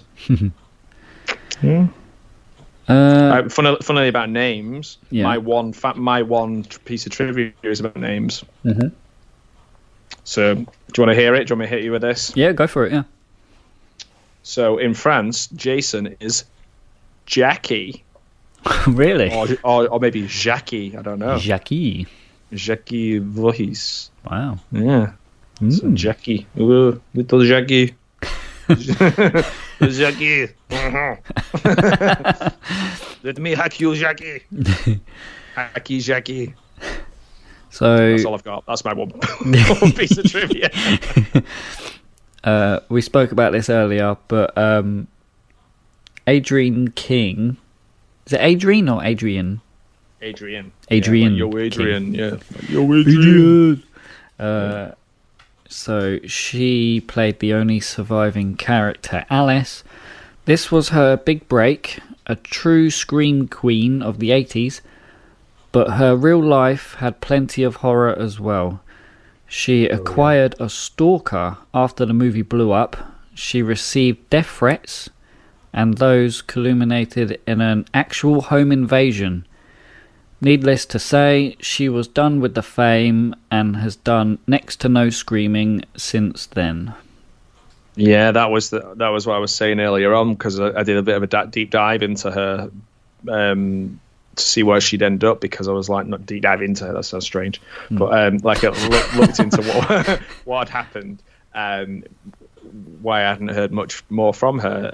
Funnily about names, my one piece of trivia is about names. Mm-hmm. So, do you want to hear it? Do you want me to hit you with this? Yeah, go for it, yeah. So, in France, Jason is Jackie. Really? Or maybe Jackie, I don't know. Jackie Voorhees. Wow. Yeah. So Jackie. Ooh, little Jackie. Jackie. Let me hack you, Jackie. Hacky Jackie. So that's all I've got. That's my one piece of trivia. We spoke about this earlier, but Adrienne King. Is it Adrienne or Adrienne? Adrienne. Adrienne. Yeah, yo, Adrienne. King. Yeah. Yo, Adrienne. So she played the only surviving character, Alice. This was her big break, a true scream queen of the 80s, but her real life had plenty of horror as well. She acquired a stalker after the movie blew up. She received death threats, and those culminated in an actual home invasion. Needless to say, she was done with the fame and has done next to no screaming since then. Yeah, that was what I was saying earlier on, because I did a bit of a deep dive into her to see where she'd end up, because I was like, not deep dive into her, that sounds strange, but I looked into what had happened, why I hadn't heard much more from her,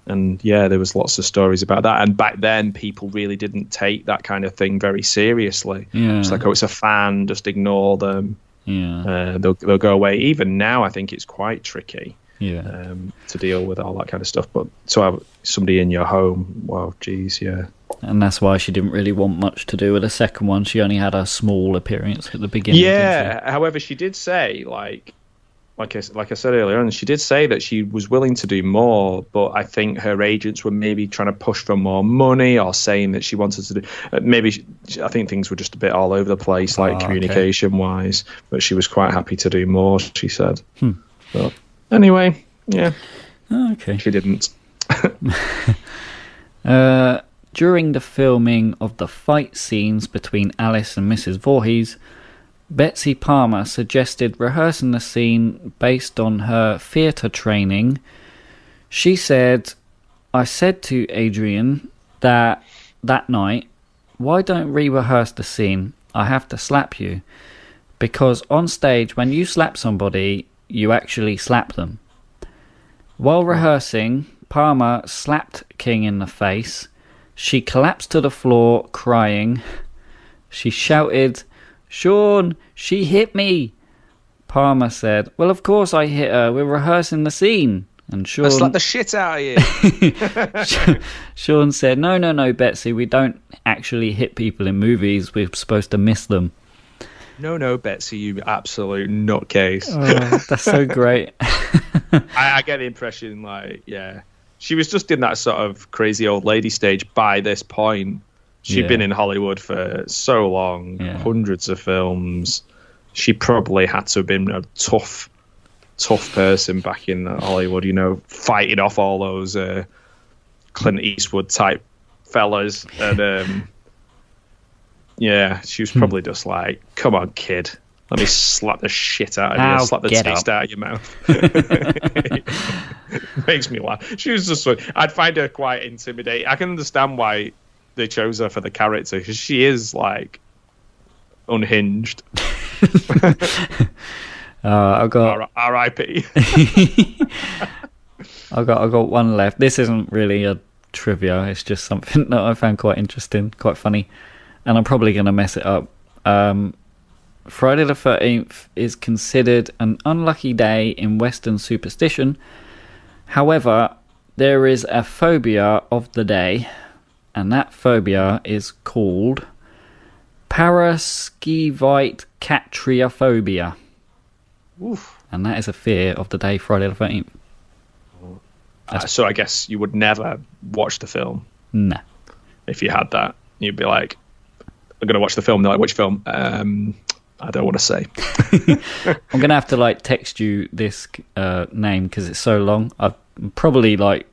and yeah, there was lots of stories about that. And back then, people really didn't take that kind of thing very seriously. Yeah. It's like, oh, it's a fan, just ignore them. Yeah, they'll go away. Even now, I think it's quite tricky. Yeah, to deal with all that kind of stuff. But to have somebody in your home, well, geez, yeah. And that's why she didn't really want much to do with the second one. She only had a small appearance at the beginning. Yeah, however, she did say, like I said earlier on, she did say that she was willing to do more, but I think her agents were maybe trying to push for more money, or saying that she wanted to do. I think things were just a bit all over the place, communication-wise. But she was quite happy to do more, she said. But anyway, yeah. Okay. She didn't. During the filming of the fight scenes between Alice and Mrs. Voorhees, Betsy Palmer suggested rehearsing the scene based on her theatre training. She said, "I said to Adrienne that night, why don't we rehearse the scene? I have to slap you. Because on stage, when you slap somebody, you actually slap them." While rehearsing, Palmer slapped King in the face. She collapsed to the floor, crying. She shouted, "Sean, she hit me." Palmer said, "Well, of course I hit her. We're rehearsing the scene." And Sean... I slapped the shit out of you. Sean said, No, Betsy, we don't actually hit people in movies. We're supposed to miss them. No, Betsy, you absolute nutcase. Oh, that's so great. I get the impression, like, yeah, she was just in that sort of crazy old lady stage by this point. She'd been in Hollywood for so long, hundreds of films. She probably had to have been a tough person back in Hollywood, you know, fighting off all those Clint Eastwood type fellas. And she was probably just like, "Come on, kid. Let me slap the shit out of you. Slap the taste out of your mouth." Makes me laugh. She was just... I'd find her quite intimidating. I can understand why they chose her for the character, because she is, like, unhinged. I got R.I.P. I got one left. This isn't really a trivia. It's just something that I found quite interesting, quite funny, and I'm probably going to mess it up. Friday the 13th is considered an unlucky day in Western superstition. However, there is a phobia of the day, and that phobia is called paraskevite-catriophobia. Oof. And that is a fear of the day, Friday the 13th. So I guess you would never watch the film. No. If you had that, you'd be like, "I'm going to watch the film." They're like, "Which film?" I don't want to say. I'm going to have to like text you this name because it's so long. I'm probably like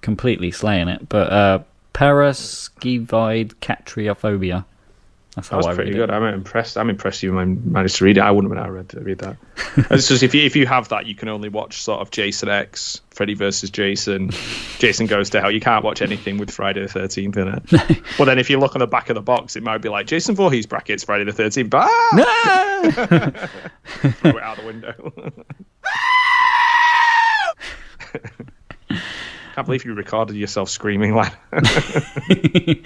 completely slaying it. But paraskevite-catriophobia. That's how I read it. That's pretty good. I'm impressed. I'm impressed you managed to read it. I wouldn't have been able to read that. It's just if you have that, you can only watch sort of Jason X, Freddy versus Jason, Jason Goes to Hell. You can't watch anything with Friday the 13th in it. But then if you look on the back of the box, it might be like Jason Voorhees brackets Friday the 13th. Throw it out the window. Can't believe you recorded yourself screaming like that.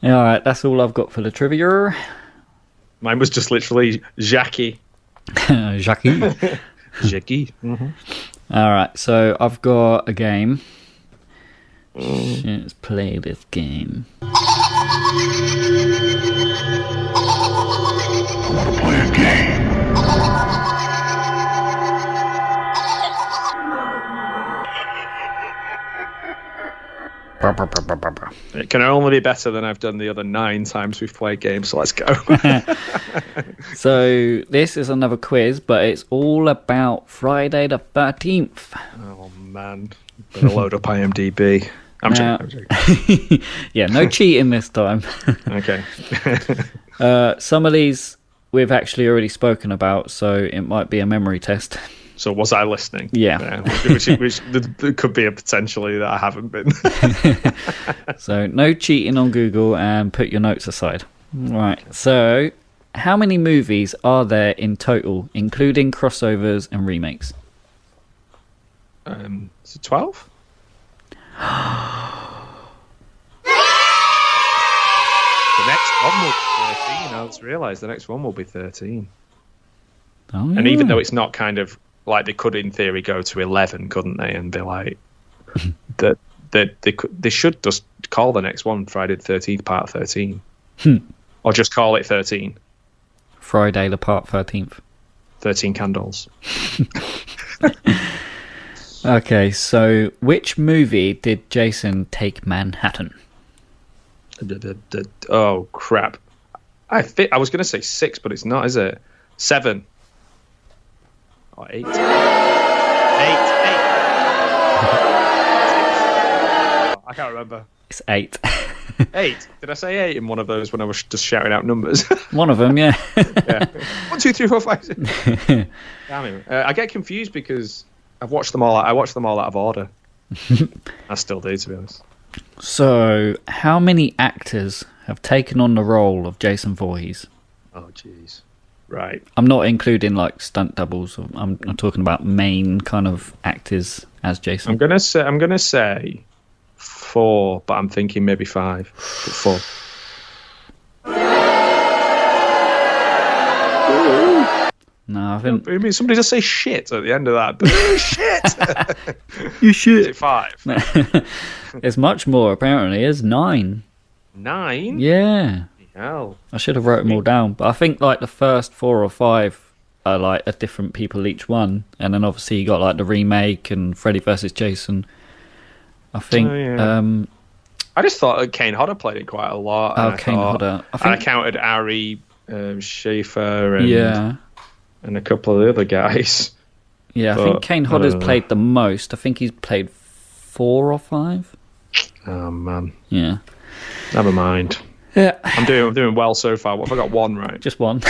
Yeah, all right, that's all I've got for the trivia. Mine was just literally Jackie. Jackie. Jackie. Mm-hmm. All right, so I've got a game. Let's play this game. I want to play a game. It can only be better than I've done the other 9 times we've played games, so let's go. So this is another quiz, but it's all about Friday the 13th. Oh man, better load up IMDb. I'm joking. Yeah, no cheating this time. Okay. Some of these we've actually already spoken about, so it might be a memory test. So was I listening? Yeah. Which there could be a potentially that I haven't been. So no cheating on Google and put your notes aside. Right. So how many movies are there in total, including crossovers and remakes? Is it 12? The next one will be 13. I just realised the next one will be 13. Oh, yeah. And even though it's not kind of like, they could in theory go to 11, couldn't they? And be like, that they should just call the next one Friday the 13th Part 13, or just call it 13. Friday the Part 13th. 13 candles. Okay, so which movie did Jason take Manhattan? Oh crap! I was going to say 6, but it's not, is it? 7. Or 8. 8. I can't remember. It's 8. 8? Did I say 8 in one of those when I was just shouting out numbers? One of them, yeah. Yeah. 1, 2, 3, 4, 5, 6. Damn it. I get confused because I watched them all out of order. I still do, to be honest. So, how many actors have taken on the role of Jason Voorhees? Oh, jeez. Right. I'm not including like stunt doubles. I'm talking about main kind of actors as Jason. I'm gonna say 4, but I'm thinking maybe 5. 4. No, I think. I mean, somebody just say shit at the end of that. Shit. You shit. Is it 5? It's much more. Apparently, it's 9. 9? Yeah. Hell. I should have wrote them all down, but I think like the first 4 or 5 are like a different people each one, and then obviously you got like the remake and Freddy vs Jason. I think. Oh, yeah. I just thought that Kane Hodder played it quite a lot. Oh, Kane Hodder. I counted Ari Schaefer and yeah, and a couple of the other guys. Yeah, I think Kane Hodder's played the most. I think he's played 4 or 5. Oh man. Yeah. Never mind. Yeah. I'm doing well so far. What have I got? 1 right? Just 1.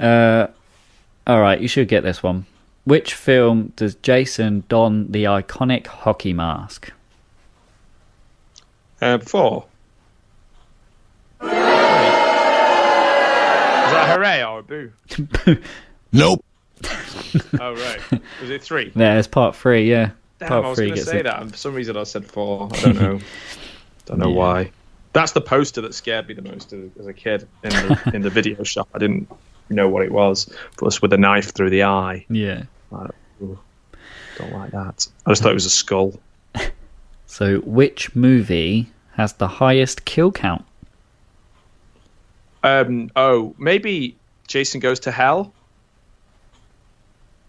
All right, you should get this one. Which film does Jason don the iconic hockey mask? 4. Is that a hooray or a boo? Nope. Oh, right. Was it 3? Yeah, it's part 3, yeah. Damn, part I was 3 going to gets say it. that. And for some reason I said 4. I don't know. Don't know why. That's the poster that scared me the most as a kid in the video shop. I didn't know what it was. Plus with a knife through the eye. Yeah. Don't like that. I just thought it was a skull. So, which movie has the highest kill count? Maybe Jason Goes to Hell.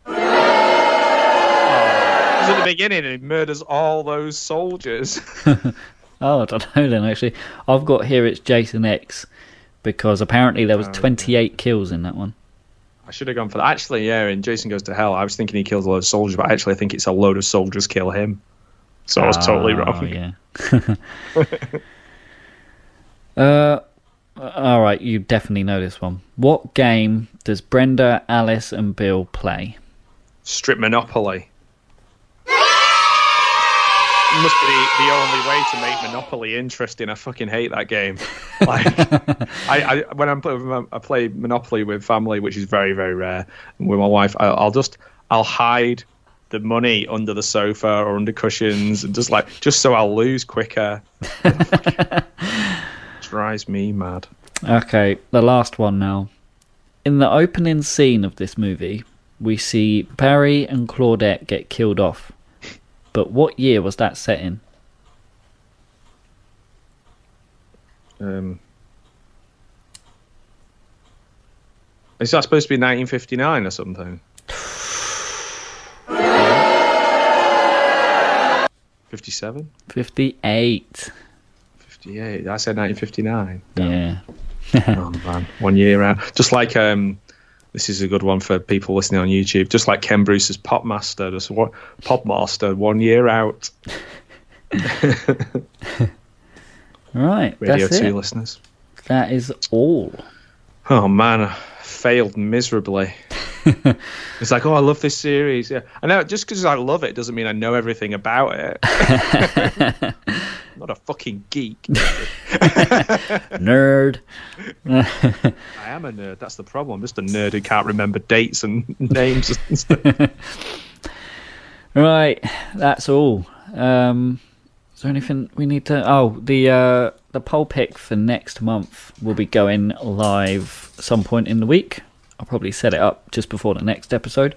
He's at the beginning and he murders all those soldiers. Oh, I don't know then, actually. I've got here it's Jason X, because apparently there was 28 kills in that one. I should have gone for that. Actually, yeah, in Jason Goes to Hell, I was thinking he kills a load of soldiers, but actually I think it's a load of soldiers kill him. So I was totally wrong. Yeah. All right, you definitely know this one. What game does Brenda, Alice, and Bill play? Strip Monopoly. It must be the only way to make Monopoly interesting. I fucking hate that game. Like, when I play Monopoly with family, which is very, very rare, and with my wife, I'll hide the money under the sofa or under cushions, and just so I'll lose quicker. Drives me mad. Okay, the last one now. In the opening scene of this movie, we see Barry and Claudette get killed off. But what year was that set in? Is that supposed to be 1959 or something? 57? 58. 58. I said 1959. Yeah. Oh man, 1 year out. Just like this is a good one for people listening on YouTube. Just like Ken Bruce's Popmaster, Popmaster, 1 year out. Right, Radio that's 2 it. listeners. That is all. Oh man, I failed miserably. It's like, oh, I love this series. Yeah, I know. Just because I love it doesn't mean I know everything about it. I'm not a fucking geek. Nerd. I am a nerd. That's the problem. I'm just a nerd who can't remember dates and names and stuff. Right, that's all. Is there anything we need to... Oh, the poll pick for next month will be going live some point in the week. I'll probably set it up just before the next episode.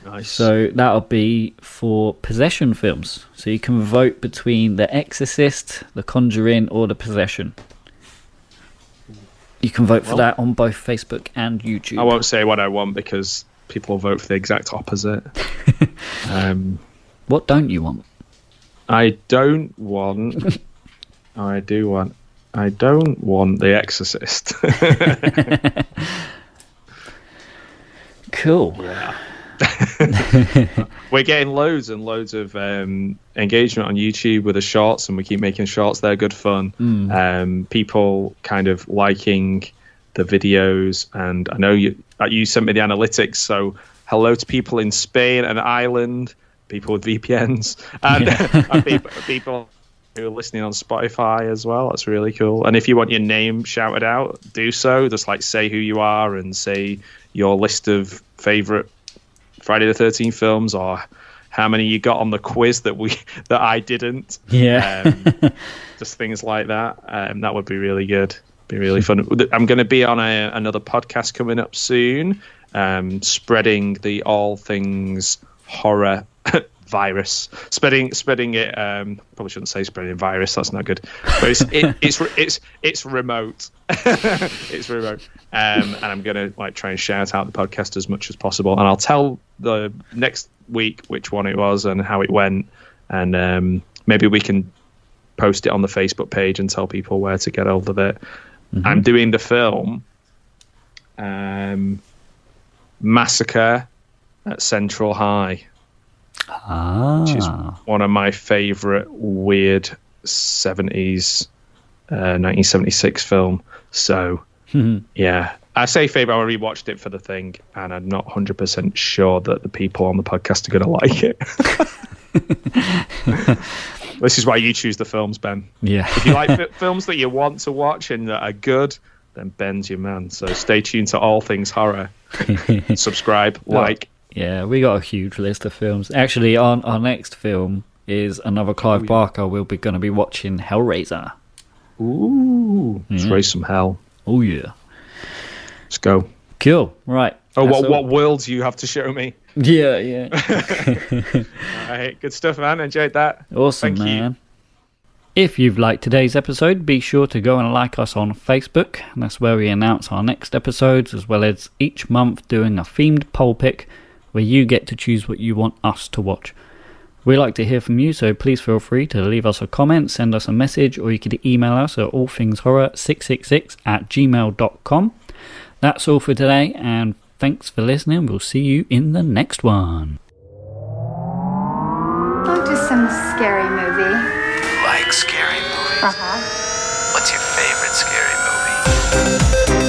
Nice. So that'll be for possession films. So you can vote between The Exorcist, The Conjuring, or The Possession. You can vote for that on both Facebook and YouTube. I won't say what I want because people will vote for the exact opposite. What don't you want? I don't want... I do want... I don't want The Exorcist. Cool. Yeah. We're getting loads and loads of engagement on YouTube with the shorts, and we keep making shorts. They're good fun. People kind of liking the videos, and I know you sent me the analytics, so hello to people in Spain and Ireland, people with VPNs, and, and people who are listening on Spotify as well. That's really cool. And if you want your name shouted out, do so. Just like say who you are and say your list of favourite Friday the 13th films, or how many you got on the quiz that I didn't. Just things like that. That would be really good. Be really fun. I'm going to be on another podcast coming up soon, spreading the all things horror virus, spreading it. Probably shouldn't say spreading virus. That's not good. But it's remote. It's remote. And I'm gonna try and shout out the podcast as much as possible. And I'll tell the next week which one it was and how it went. And maybe we can post it on the Facebook page and tell people where to get hold of it. I'm doing the film Massacre at Central High, which is one of my favourite weird 70s 1976 film. So yeah, I say favourite. I rewatched it for the thing, and I'm not 100% sure that the people on the podcast are going to like it. This is why you choose the films, Ben. Yeah. If you like films that you want to watch and that are good, then Ben's your man. So stay tuned to All Things Horror. Subscribe, like. Yeah, we got a huge list of films. Actually, our next film is another Clive Barker. We'll be going to be watching Hellraiser. Ooh. Let's raise some hell. Oh, yeah. Let's go. Cool. Right. Oh, what worlds you have to show me. Yeah. All right, good stuff, man. Enjoyed that. Awesome, Thank man. you. If you've liked today's episode, be sure to go and like us on Facebook. And that's where we announce our next episodes, as well as each month doing a themed poll pick where you get to choose what you want us to watch. We like to hear from you, so please feel free to leave us a comment, send us a message, or you could email us at allthingshorror666@gmail.com. That's all for today, and thanks for listening. We'll see you in the next one. I'll do some scary movie. Like scary movies? Uh-huh. What's your favorite scary movie?